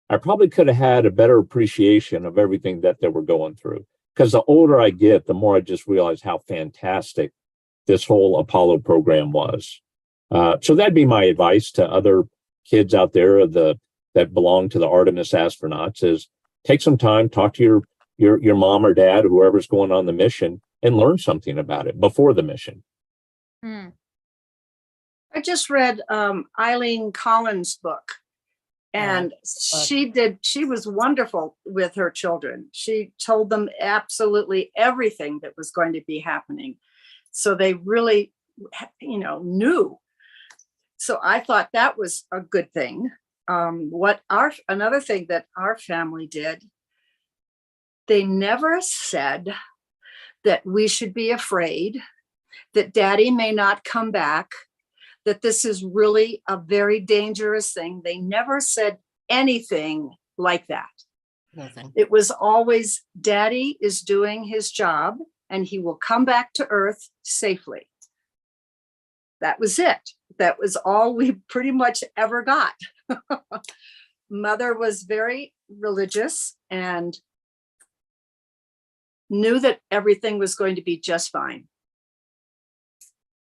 I probably could have had a better appreciation of everything that they were going through. Because the older I get, the more I just realize how fantastic this whole Apollo program was. So that'd be my advice to other kids out there that belong to the Artemis astronauts, is take some time, talk to your mom or dad, whoever's going on the mission, and learn something about it before the mission. I just read Eileen Collins' book, and she was wonderful with her children. She told them absolutely everything that was going to be happening. So they really, knew. So I thought that was a good thing. Another thing that our family did, they never said that we should be afraid, that Daddy may not come back, that this is really a very dangerous thing. They never said anything like that. Nothing. It was always, Daddy is doing his job and he will come back to Earth safely. That was it. That was all we pretty much ever got. Mother was very religious and knew that everything was going to be just fine.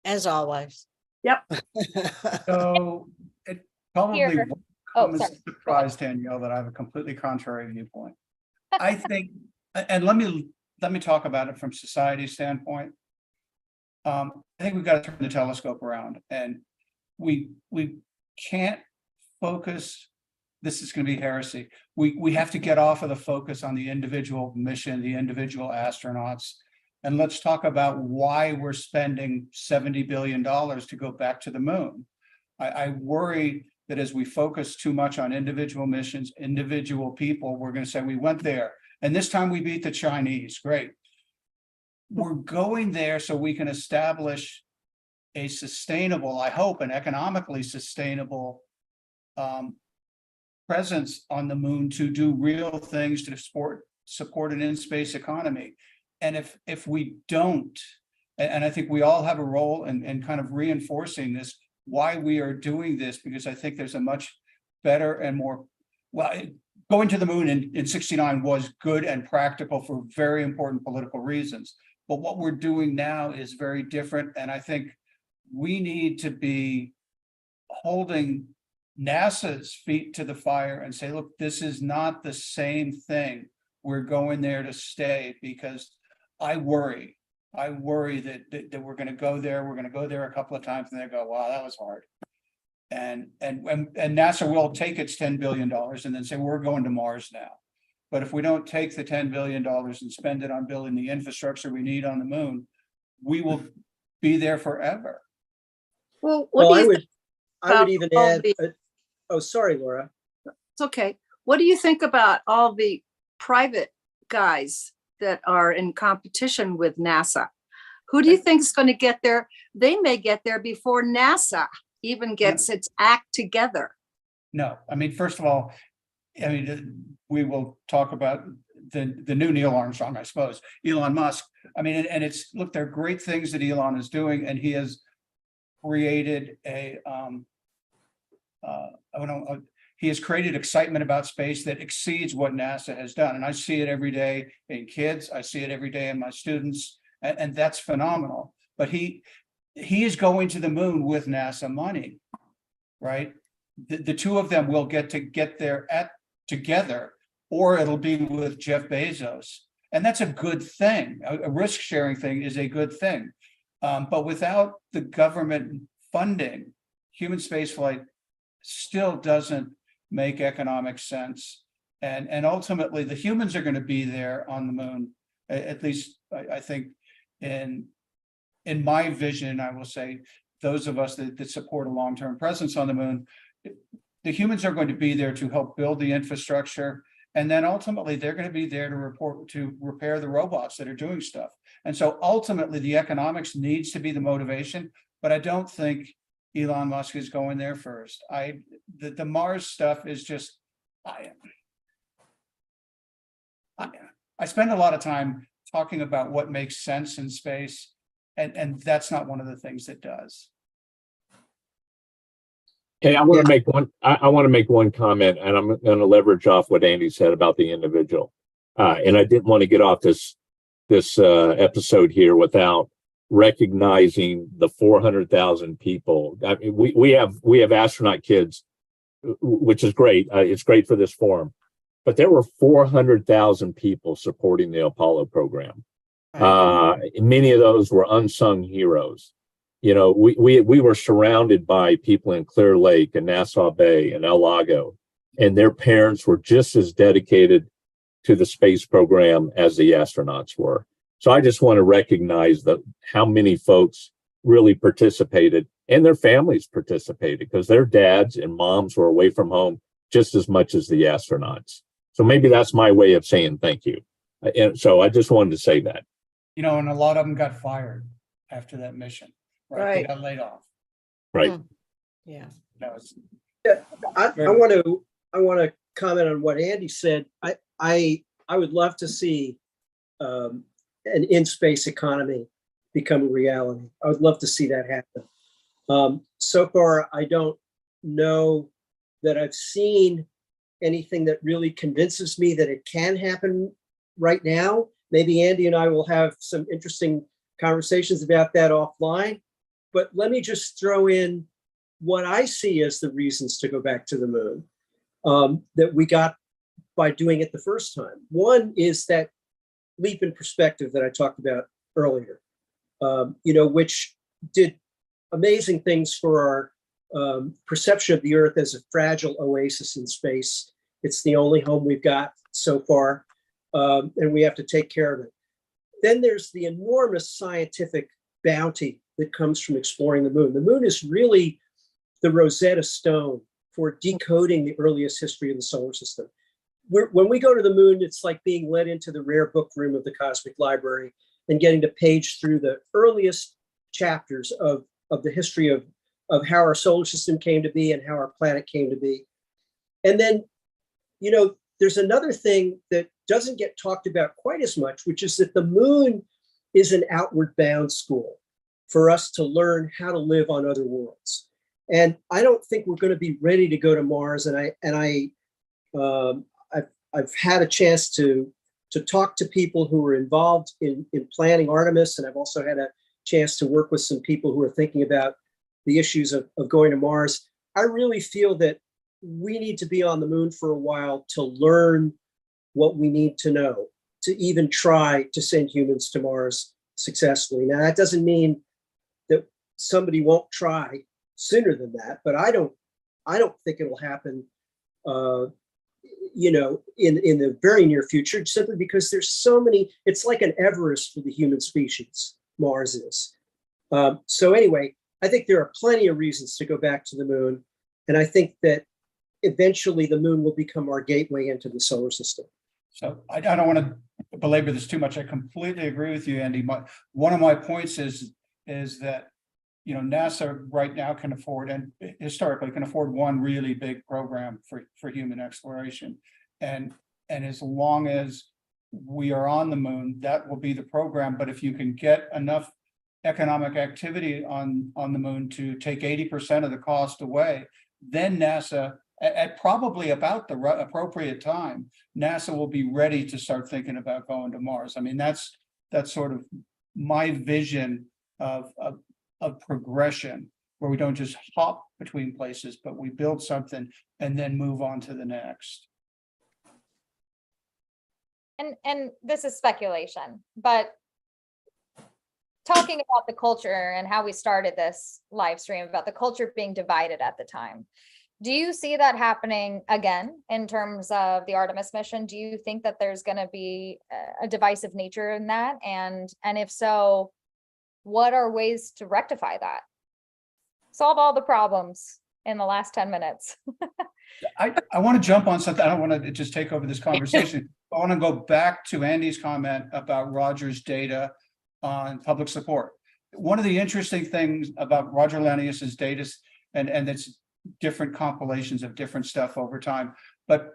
As always. Yep. So it probably Here. won't come as a surprise, Danielle, that I have a completely contrary viewpoint. I think, and let me talk about it from society's standpoint. I think we've got to turn the telescope around, and we can't focus. This is going to be heresy. We have to get off of the focus on the individual mission, the individual astronauts, and let's talk about why we're spending $70 billion to go back to the moon. I worry that as we focus too much on individual missions, individual people, we're going to say we went there, and this time we beat the Chinese. Great. We're going there so we can establish a sustainable, I hope, an economically sustainable presence on the moon to do real things to support an in-space economy. And if we don't, and I think we all have a role in kind of reinforcing this, why we are doing this, because I think there's a much better and more, going to the moon in 69 was good and practical for very important political reasons. But what we're doing now is very different. And I think we need to be holding NASA's feet to the fire and say, look, this is not the same thing. We're going there to stay, because I worry that we're going to go there. We're going to go there a couple of times and they go, wow, that was hard. And NASA will take its $10 billion and then say, we're going to Mars now. But if we don't take the $10 billion and spend it on building the infrastructure we need on the moon, we will be there forever. Well, what do you think I would about even all add, the- oh, sorry, Laura. It's okay. What do you think about all the private guys that are in competition with NASA? Who do you think is going to get there? They may get there before NASA even gets its act together. No, I mean, first of all, I mean, we will talk about the new Neil Armstrong, I suppose, Elon Musk. I mean, and it's, look, there are great things that Elon is doing, and he has created he has created excitement about space that exceeds what NASA has done. And I see it every day in kids. I see it every day in my students, and that's phenomenal. But he is going to the moon with NASA money, right? The two of them will get there together, or it'll be with Jeff Bezos. And that's a good thing. A risk-sharing thing is a good thing. But without the government funding, human spaceflight still doesn't make economic sense. And ultimately, the humans are going to be there on the moon. At least, I think, in my vision, I will say, those of us that support a long-term presence on the moon, the humans are going to be there to help build the infrastructure. And then ultimately, they're going to be there to repair the robots that are doing stuff. And so ultimately, the economics needs to be the motivation, but I don't think Elon Musk is going there first. The Mars stuff is just, I spend a lot of time talking about what makes sense in space, and that's not one of the things that does. Hey, I want to make one. I want to make one comment, and I'm going to leverage off what Andy said about the individual. And I didn't want to get off this episode here without recognizing the 400,000 people. I mean, we have astronaut kids, which is great. It's great for this forum, but there were 400,000 people supporting the Apollo program. Many of those were unsung heroes. You know, we were surrounded by people in Clear Lake and Nassau Bay and El Lago, and their parents were just as dedicated to the space program as the astronauts were. So I just want to recognize how many folks really participated, and their families participated, because their dads and moms were away from home just as much as the astronauts. So maybe that's my way of saying thank you. And so I just wanted to say that. You know, and a lot of them got fired after that mission. Right. They got laid off. Right. Yeah. That was, I want to comment on what Andy said. I would love to see an in-space economy become a reality. I would love to see that happen. So far, I don't know that I've seen anything that really convinces me that it can happen right now. Maybe Andy and I will have some interesting conversations about that offline. But let me just throw in what I see as the reasons to go back to the moon that we got by doing it the first time. One is that leap in perspective that I talked about earlier, which did amazing things for our perception of the Earth as a fragile oasis in space. It's the only home we've got so far, and we have to take care of it. Then there's the enormous scientific bounty that comes from exploring the moon. The moon is really the Rosetta Stone for decoding the earliest history of the solar system. When we go to the moon, it's like being led into the rare book room of the Cosmic Library and getting to page through the earliest chapters of the history of how our solar system came to be and how our planet came to be. And then, there's another thing that doesn't get talked about quite as much, which is that the moon is an outward bound school for us to learn how to live on other worlds. And I don't think we're going to be ready to go to Mars. I've had a chance to talk to people who were involved in planning Artemis, and I've also had a chance to work with some people who are thinking about the issues of going to Mars. I really feel that we need to be on the moon for a while to learn what we need to know to even try to send humans to Mars successfully. Now, that doesn't mean that somebody won't try sooner than that, but I don't think it'll happen, in the very near future, simply because there's so many. It's like an Everest for the human species, Mars is. So anyway, I think there are plenty of reasons to go back to the moon, and I think that eventually the moon will become our gateway into the solar system. So I don't want to belabor this too much. I completely agree with you, Andy. One of my points is that, NASA right now can afford, and historically can afford, one really big program for human exploration. And as long as we are on the moon, that will be the program. But if you can get enough economic activity on the moon to take 80% of the cost away, then NASA, at probably about the appropriate time, NASA will be ready to start thinking about going to Mars. I mean, that's sort of my vision of progression, where we don't just hop between places, but we build something and then move on to the next. And this is speculation, but talking about the culture and how we started this live stream, about the culture being divided at the time. Do you see that happening again in terms of the Artemis mission? Do you think that there's going to be a divisive nature in that? And if so, what are ways to rectify that? Solve all the problems in the last 10 minutes. I want to jump on something. I don't want to just take over this conversation. I want to go back to Andy's comment about Roger's data on public support. One of the interesting things about Roger Lanius's data, and it's different compilations of different stuff over time, but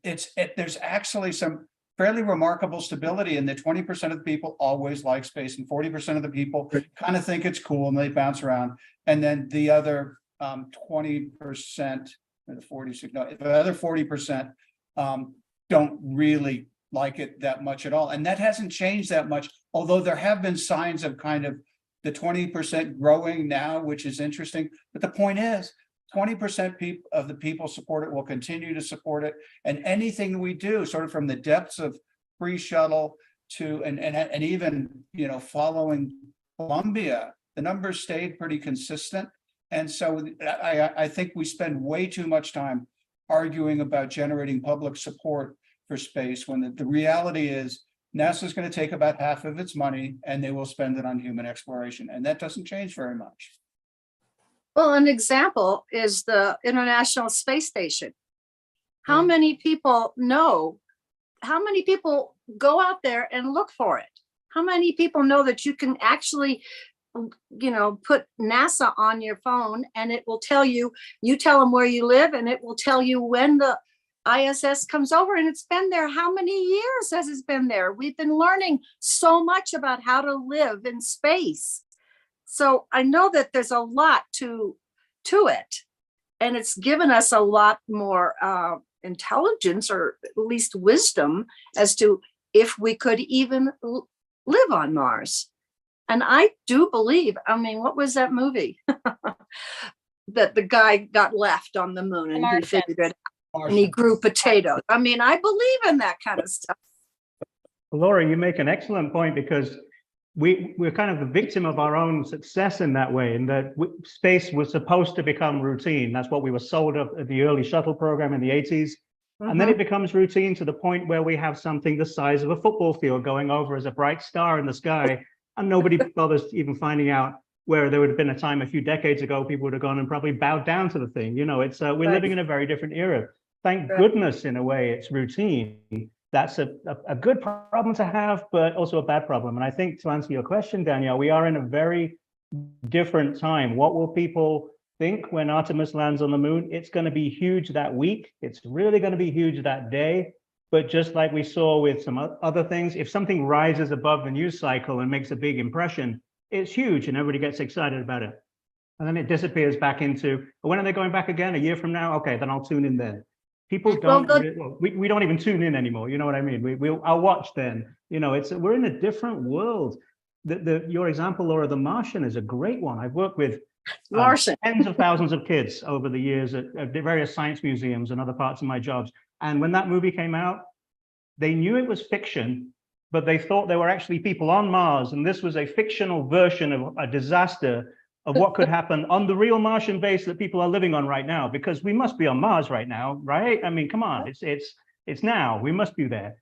there's actually some fairly remarkable stability in that 20% of the people always like space, and 40% of the people kind of think it's cool and they bounce around, and then the other 20% or the other 40% don't really like it that much at all. And that hasn't changed that much, although there have been signs of kind of the 20% growing now, which is interesting. But the point is, 20% of the people support it, will continue to support it. And anything we do, sort of from the depths of free shuttle to, and even, following Columbia, the numbers stayed pretty consistent. And so I think we spend way too much time arguing about generating public support for space, when the reality is NASA is going to take about half of its money and they will spend it on human exploration. And that doesn't change very much. Well, an example is the International Space Station. How many people know? How many people go out there and look for it? How many people know that you can actually, put NASA on your phone and it will tell you, you tell them where you live and it will tell you when the ISS comes over, and it's been there. How many years has it been there? We've been learning so much about how to live in space. So I know that there's a lot to it, and it's given us a lot more intelligence, or at least wisdom, as to if we could even live on Mars. And I do believe, what was that movie? That the guy got left on the moon and he figured it out. And he grew potatoes. I believe in that kind of stuff. Laura, you make an excellent point, because we're kind of the victim of our own success in that way, in that space was supposed to become routine. That's what we were sold at the early shuttle program in the 80s. And then it becomes routine to the point where we have something the size of a football field going over as a bright star in the sky, and nobody bothers even finding out where there would have been a time a few decades ago people would have gone and probably bowed down to the thing. We're living in a very different era. Thank goodness, in a way, it's routine. That's a good problem to have, but also a bad problem. And I think, to answer your question, Danielle, we are in a very different time. What will people think when Artemis lands on the moon? It's going to be huge that week. It's really going to be huge that day. But just like we saw with some other things, if something rises above the news cycle and makes a big impression, it's huge and everybody gets excited about it. And then it disappears back into, when are they going back again? A year from now? Okay, then I'll tune in then. People don't, we don't even tune in anymore. You know what I mean? I'll watch then. We're in a different world. Your example, Laura, The Martian, is a great one. I've worked with Larson. Tens of thousands of kids over the years at various science museums and other parts of my jobs. And when that movie came out, they knew it was fiction, but they thought there were actually people on Mars. And this was a fictional version of a disaster of what could happen on the real Martian base that people are living on right now, because we must be on Mars right now, right? I mean, come on, it's now, we must be there.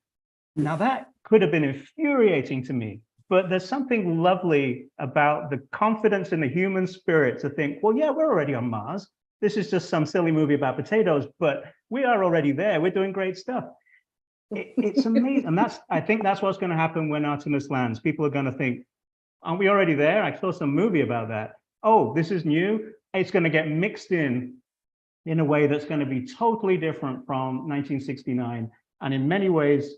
Now that could have been infuriating to me, but there's something lovely about the confidence in the human spirit to think, well, yeah, we're already on Mars. This is just some silly movie about potatoes, but we are already there. We're doing great stuff. It's amazing. And I think that's what's going to happen when Artemis lands. People are going to think, aren't we already there? I saw some movie about that. Oh, this is new. It's going to get mixed in a way that's going to be totally different from 1969. And in many ways,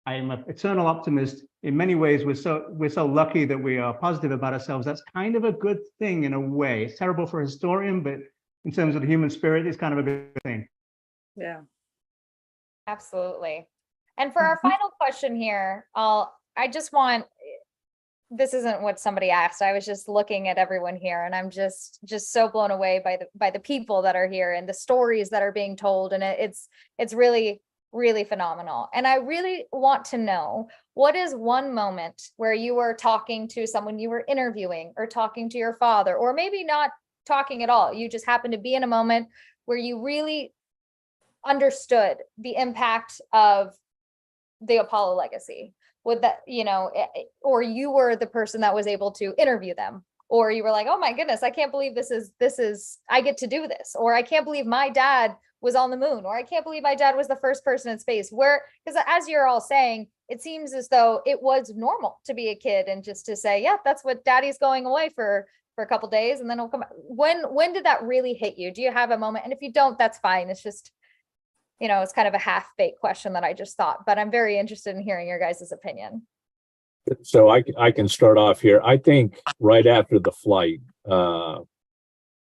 I am an eternal optimist. In many ways, we're so lucky that we are positive about ourselves. That's kind of a good thing in a way. It's terrible for a historian, but in terms of the human spirit, it's kind of a good thing. Yeah. Absolutely. And for our final question here, I just want, this isn't what somebody asked. I was just looking at everyone here, and I'm just so blown away by the people that are here and the stories that are being told. And it's really, really phenomenal. And I really want to know, what is one moment where you were talking to someone you were interviewing, or talking to your father, or maybe not talking at all? You just happened to be in a moment where you really understood the impact of the Apollo legacy. Would that, or you were the person that was able to interview them, or you were like, oh my goodness, I can't believe this is, I get to do this, or I can't believe my dad was on the moon, or I can't believe my dad was the first person in space. Because as you're all saying, it seems as though it was normal to be a kid and just to say, yeah, that's what daddy's going away for a couple days, and then he'll come back. When did that really hit you? Do you have a moment? And if you don't, that's fine. It's just, it's kind of a half-baked question that I just thought, but I'm very interested in hearing your guys' opinion. So I can start off here. I think right after the flight,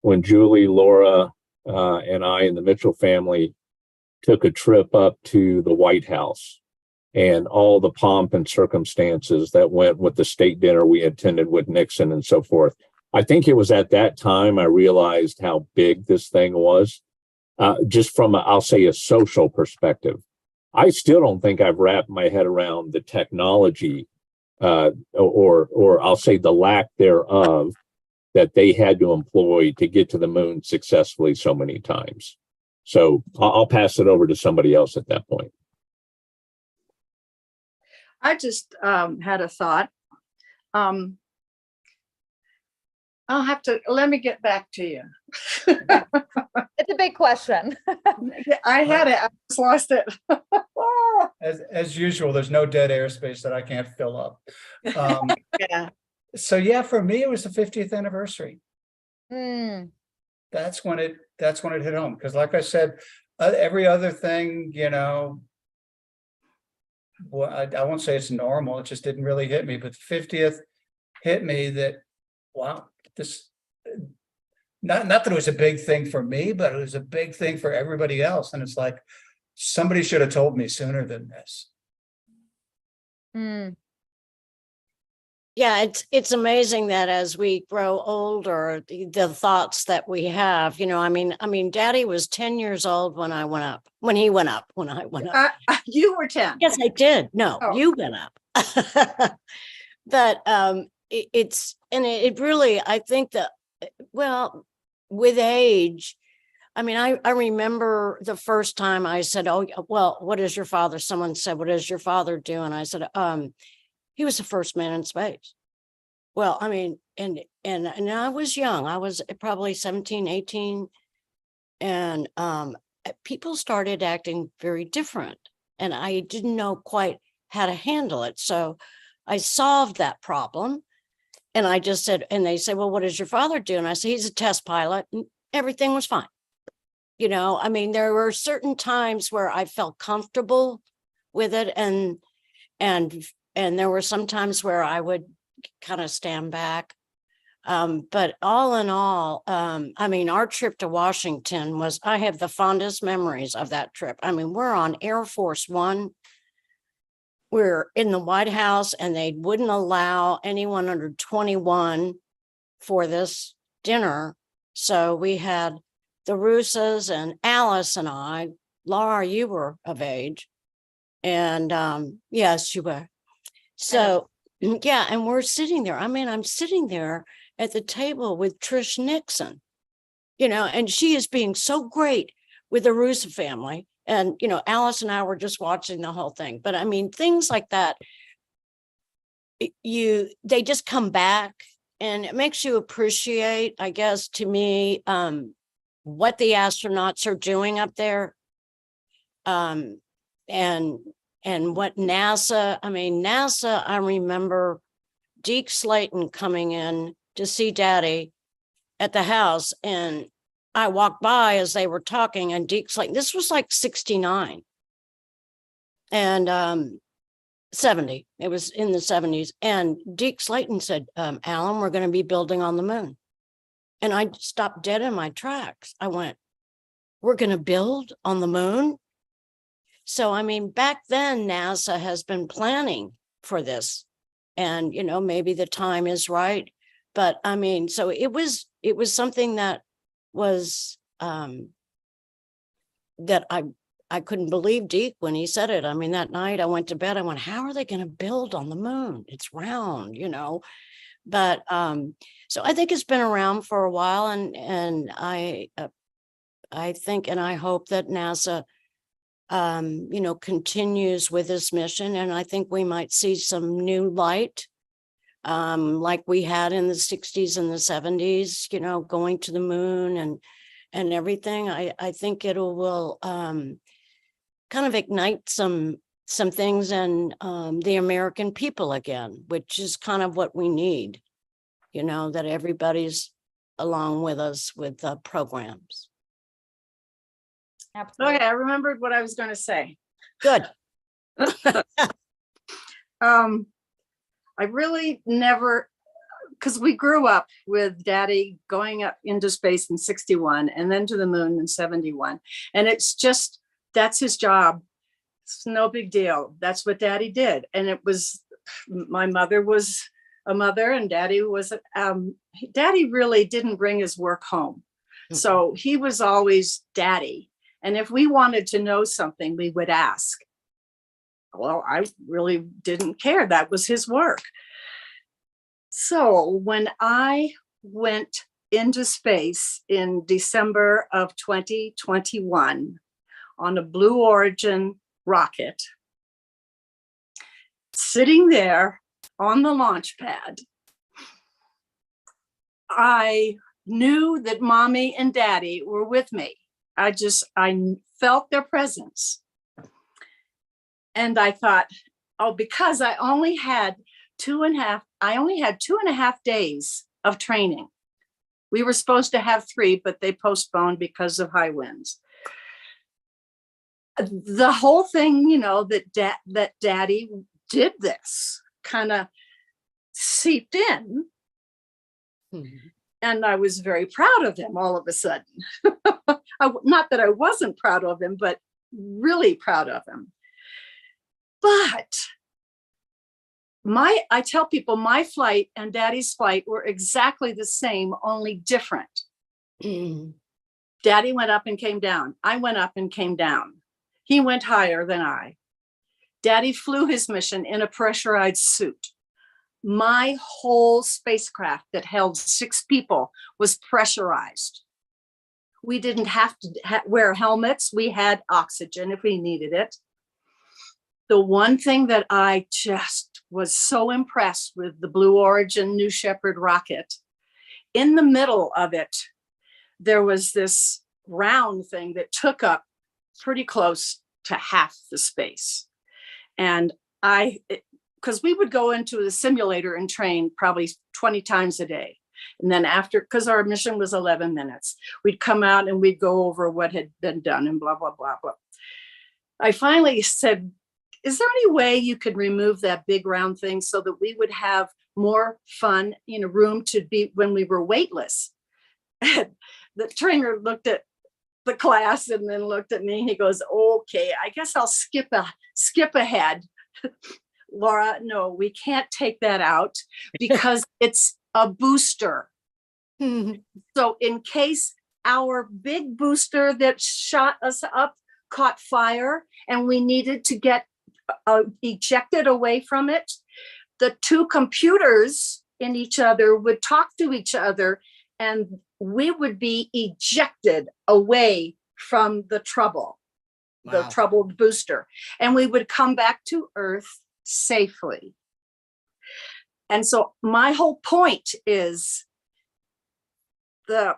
when Julie, Laura, and I and the Mitchell family took a trip up to the White House, and all the pomp and circumstances that went with the state dinner we attended with Nixon and so forth. I think it was at that time I realized how big this thing was. Just from I'll say a social perspective. I still don't think I've wrapped my head around the technology, or I'll say the lack thereof, that they had to employ to get to the moon successfully so many times. So I'll pass it over to somebody else at that point. I just had a thought. Let me get back to you. It's a big question. I had it, I just lost it. As usual, there's no dead airspace that I can't fill up. Yeah. So yeah, for me, it was the 50th anniversary. That's when it hit home. Because like I said, every other thing, well, I won't say it's normal. It just didn't really hit me. But the 50th hit me that, wow, this, not that it was a big thing for me, but it was a big thing for everybody else. And it's like, somebody should have told me sooner than this. Yeah, it's amazing that as we grow older, the thoughts that we have, I mean, Daddy was 10 years old when I went up, when I went up. You were 10. Yes, I did. No, You went up. But it really, I think that, well, with age, I mean, I remember the first time I said, oh, well, what is your father? Someone said, what does your father do? And I said, he was the first man in space. Well, I mean, and I was young. I was probably 17, 18. And people started acting very different. And I didn't know quite how to handle it. So I solved that problem. And I just said, and they said, well, what does your father do? And I said, he's a test pilot. And everything was fine. I mean, there were certain times where I felt comfortable with it. And there were some times where I would kind of stand back. But all in all, I mean, our trip to Washington I have the fondest memories of that trip. I mean, we're on Air Force One. We're in the White House, and they wouldn't allow anyone under 21 for this dinner. So we had the Roosas and Alice and I. Laura, you were of age. And yes, you were. So yeah, and we're sitting there. I mean, I'm sitting there at the table with Trish Nixon, and she is being so great with the Roosa family. And, Alice and I were just watching the whole thing. But I mean, things like that, they just come back, and it makes you appreciate, I guess, to me, what the astronauts are doing up there. And what NASA, I remember Deke Slayton coming in to see Daddy at the house, and I walked by as they were talking, and Deke Slayton, this was like 69 and 70, it was in the 70s. And Deke Slayton said, Alan, we're going to be building on the moon. And I stopped dead in my tracks. I went, we're going to build on the moon? So, I mean, back then, NASA has been planning for this, and, maybe the time is right. But I mean, so it was something that was, that I couldn't believe Deke when he said it. I mean, that night I went to bed, I went, how are they going to build on the moon? It's round, But so I think it's been around for a while, and I think, and I hope that NASA continues with this mission. And I think we might see some new light, like we had in the 60s and the 70s, going to the moon and everything. I think it will kind of ignite some things in the American people again, which is kind of what we need, that everybody's along with us with programs. Absolutely. Okay, I remembered what I was going to say. Good. I really never, because we grew up with Daddy going up into space in 61 and then to the moon in 71. And it's just, that's his job. It's no big deal. That's what Daddy did. And it was, my mother was a mother, and Daddy was, Daddy really didn't bring his work home. So he was always Daddy. And if we wanted to know something, we would ask. Well, I really didn't care. That was his work. So when I went into space in December of 2021 on a Blue Origin rocket, sitting there on the launch pad, I knew that Mommy and Daddy were with me. I felt their presence. And I thought, oh, because I only had 2.5 days of training. We were supposed to have 3, but they postponed because of high winds. The whole thing, that Daddy did this kind of seeped in. Mm-hmm. And I was very proud of him all of a sudden. Not that I wasn't proud of him, but really proud of him. But I tell people my flight and Daddy's flight were exactly the same, only different. Daddy went up and came down. I went up and came down. He went higher than I. Daddy flew his mission in a pressurized suit. My whole spacecraft that held 6 people was pressurized. We didn't have to wear helmets. We had oxygen if we needed it. The one thing that I just was so impressed with the Blue Origin New Shepard rocket, in the middle of it, there was this round thing that took up pretty close to half the space. And because we would go into the simulator and train probably 20 times a day. And then after, because our mission was 11 minutes, we'd come out and we'd go over what had been done and blah, blah, blah, blah. I finally said, is there any way you could remove that big round thing so that we would have more fun, room to be when we were weightless? The trainer looked at the class and then looked at me. He goes, okay, I guess I'll skip ahead. Laura, no, we can't take that out because it's a booster. So in case our big booster that shot us up caught fire and we needed to get ejected away from it, the two computers in each other would talk to each other and we would be ejected away from the trouble, the troubled booster, and we would come back to Earth safely. And so my whole point is the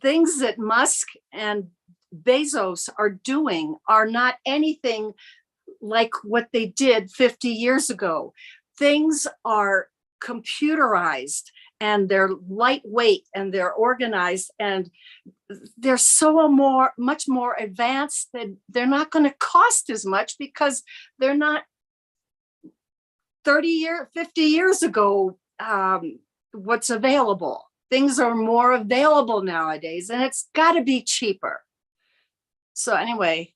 things that Musk and Bezos are doing are not anything like what they did 50 years ago. Things are computerized and they're lightweight and they're organized and they're so much more advanced that they're not going to cost as much because they're not 50 years ago, what's available. Things are more available nowadays and it's got to be cheaper. So anyway,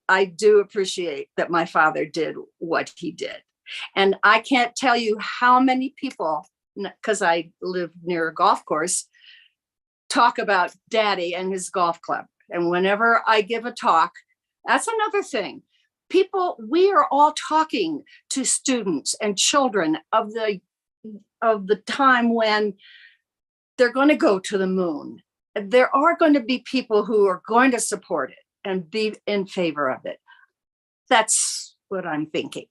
I do appreciate that my father did what he did. And I can't tell you how many people, because I live near a golf course, talk about Daddy and his golf club. And whenever I give a talk, that's another thing. People, we are all talking to students and children of the time when they're going to go to the moon. There are going to be people who are going to support it and be in favor of it. That's what I'm thinking.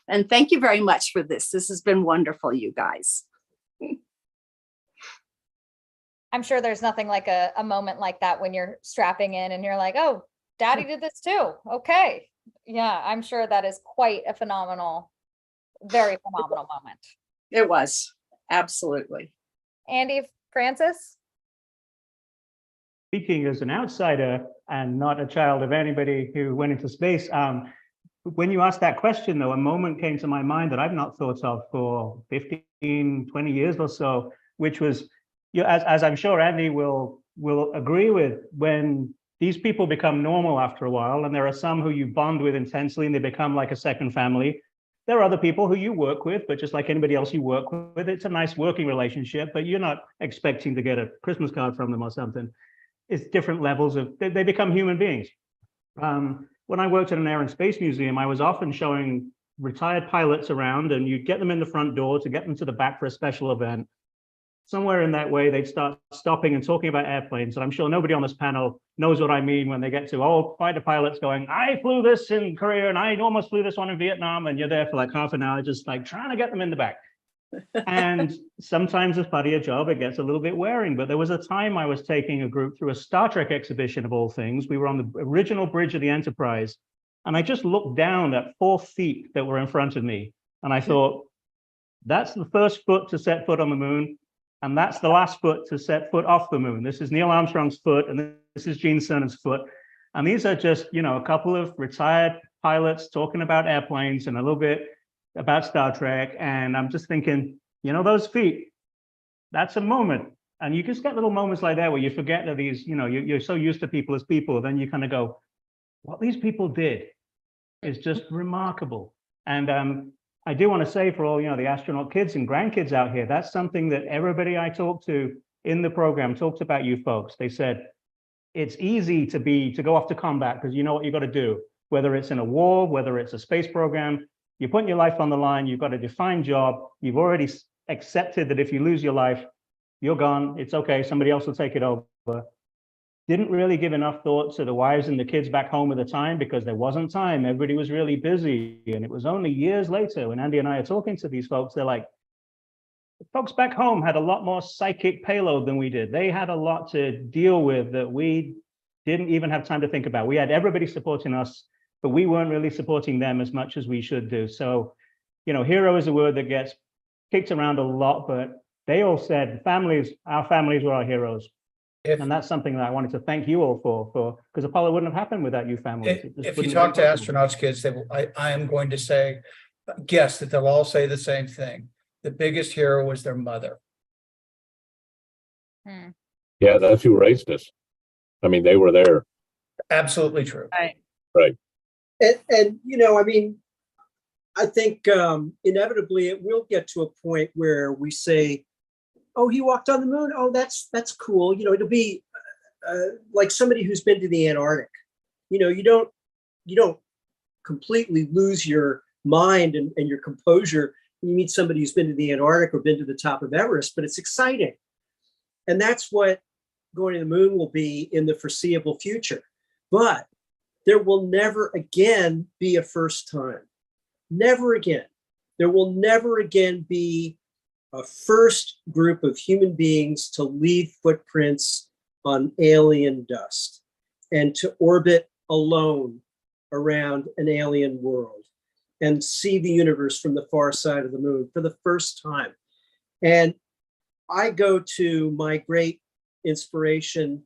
And thank you very much for this. This has been wonderful, you guys. I'm sure there's nothing like a moment like that when you're strapping in and you're like, oh, Daddy did this too. Okay. Yeah, I'm sure that is quite a phenomenal, very phenomenal moment. It was, absolutely. Andy, Francis? Speaking as an outsider and not a child of anybody who went into space, when you asked that question, though, a moment came to my mind that I've not thought of for 15, 20 years or so, which was, as I'm sure Andy will agree with, when these people become normal after a while, and there are some who you bond with intensely and they become like a second family. There are other people who you work with, but just like anybody else you work with, it's a nice working relationship, but you're not expecting to get a Christmas card from them or something. It's different levels of, they become human beings. When I worked at an air and space museum, I was often showing retired pilots around, and you'd get them in the front door to get them to the back for a special event. Somewhere in that way, they'd start stopping and talking about airplanes. And I'm sure nobody on this panel knows what I mean when they get to old fighter pilots going, I flew this in Korea and I almost flew this one in Vietnam. And you're there for like half an hour, just like trying to get them in the back. And sometimes as part of your job, it gets a little bit wearing. But there was a time I was taking a group through a Star Trek exhibition of all things. We were on the original bridge of the Enterprise. And I just looked down at 4 feet that were in front of me. And I thought, that's the first foot to set foot on the moon. And that's the last foot to set foot off the moon. This is Neil Armstrong's foot, and this is Gene Cernan's foot. And these are just, a couple of retired pilots talking about airplanes and a little bit about Star Trek. And I'm just thinking, those feet, that's a moment. And you just get little moments like that where you forget that these, you're so used to people as people, then you kind of go, what these people did is just remarkable. And I do want to say for all, the astronaut kids and grandkids out here, that's something that everybody I talked to in the program talked about you folks. They said, it's easy to go off to combat because you know what you got to do, whether it's in a war, whether it's a space program, you're putting your life on the line, you've got a defined job, you've already accepted that if you lose your life, you're gone, it's okay, somebody else will take it over. Didn't really give enough thought to the wives and the kids back home at the time because there wasn't time. Everybody was really busy. And it was only years later when Andy and I are talking to these folks, they're like, the folks back home had a lot more psychic payload than we did. They had a lot to deal with that we didn't even have time to think about. We had everybody supporting us, but we weren't really supporting them as much as we should do. So, hero is a word that gets kicked around a lot, but they all said our families were our heroes. And that's something that I wanted to thank you all for because Apollo wouldn't have happened without you families. If you talk to astronauts kids, I am going to say, guess that they'll all say the same thing. The biggest hero was their mother. Yeah, that's who raised us. I mean, they were there. Absolutely true. Right. And I think inevitably it will get to a point where we say, oh, he walked on the moon. Oh, that's cool. You know, it'll be like somebody who's been to the Antarctic. You know, you don't completely lose your mind and your composure when you meet somebody who's been to the Antarctic or been to the top of Everest, but it's exciting. And that's what going to the moon will be in the foreseeable future. But there will never again be a first time. Never again. There will never again be a first group of human beings to leave footprints on alien dust and to orbit alone around an alien world and see the universe from the far side of the moon for the first time. And I go to my great inspiration,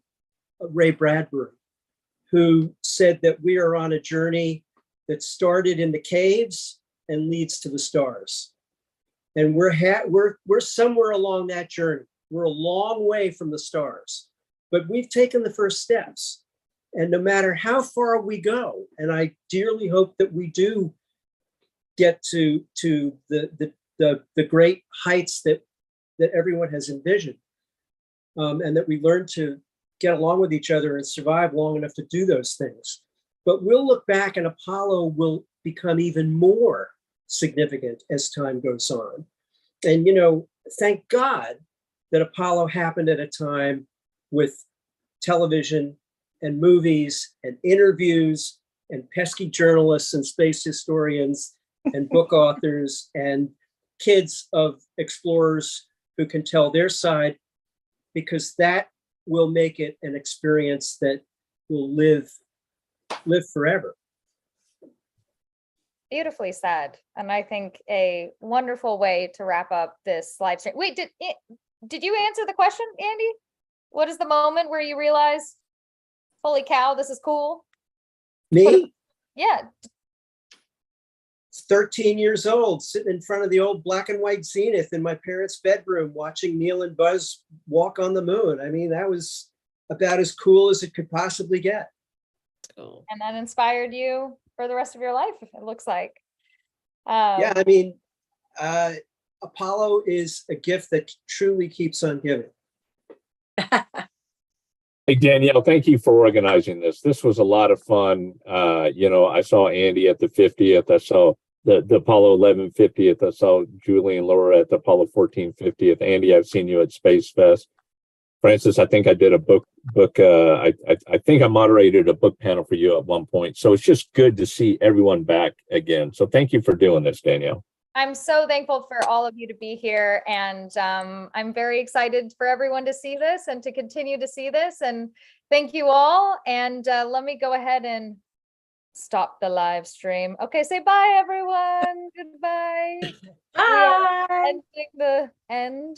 Ray Bradbury, who said that we are on a journey that started in the caves and leads to the stars. And we're somewhere along that journey. We're a long way from the stars, but we've taken the first steps. And no matter how far we go, and I dearly hope that we do get to the great heights that everyone has envisioned, and that we learn to get along with each other and survive long enough to do those things. But we'll look back and Apollo will become even more significant as time goes on. And, you know, thank God that Apollo happened at a time with television and movies and interviews and pesky journalists and space historians and book authors and kids of explorers who can tell their side, because that will make it an experience that will live forever. Beautifully said. And I think a wonderful way to wrap up this live stream. Wait, did you answer the question, Andy? What is the moment where you realize, holy cow, this is cool? Me? Yeah. 13 years old, sitting in front of the old black and white Zenith in my parents' bedroom, watching Neil and Buzz walk on the moon. I mean, that was about as cool as it could possibly get. And that inspired you for the rest of your life, it looks like. Yeah, I mean, Apollo is a gift that truly keeps on giving. Hey, Danielle, thank you for organizing this. This was a lot of fun. You know, I saw Andy at the 50th. I saw the Apollo 11 50th. I saw Julie and Laura at the Apollo 14 50th. Andy, I've seen you at Space Fest. Francis, I think I did a book. I think I moderated a book panel for you at one point. So it's just good to see everyone back again. So thank you for doing this, Danielle. I'm so thankful for all of you to be here. And I'm very excited for everyone to see this and to continue to see this. And thank you all. And let me go ahead and stop the live stream. Okay, say bye, everyone. Goodbye. Bye. Ending the end.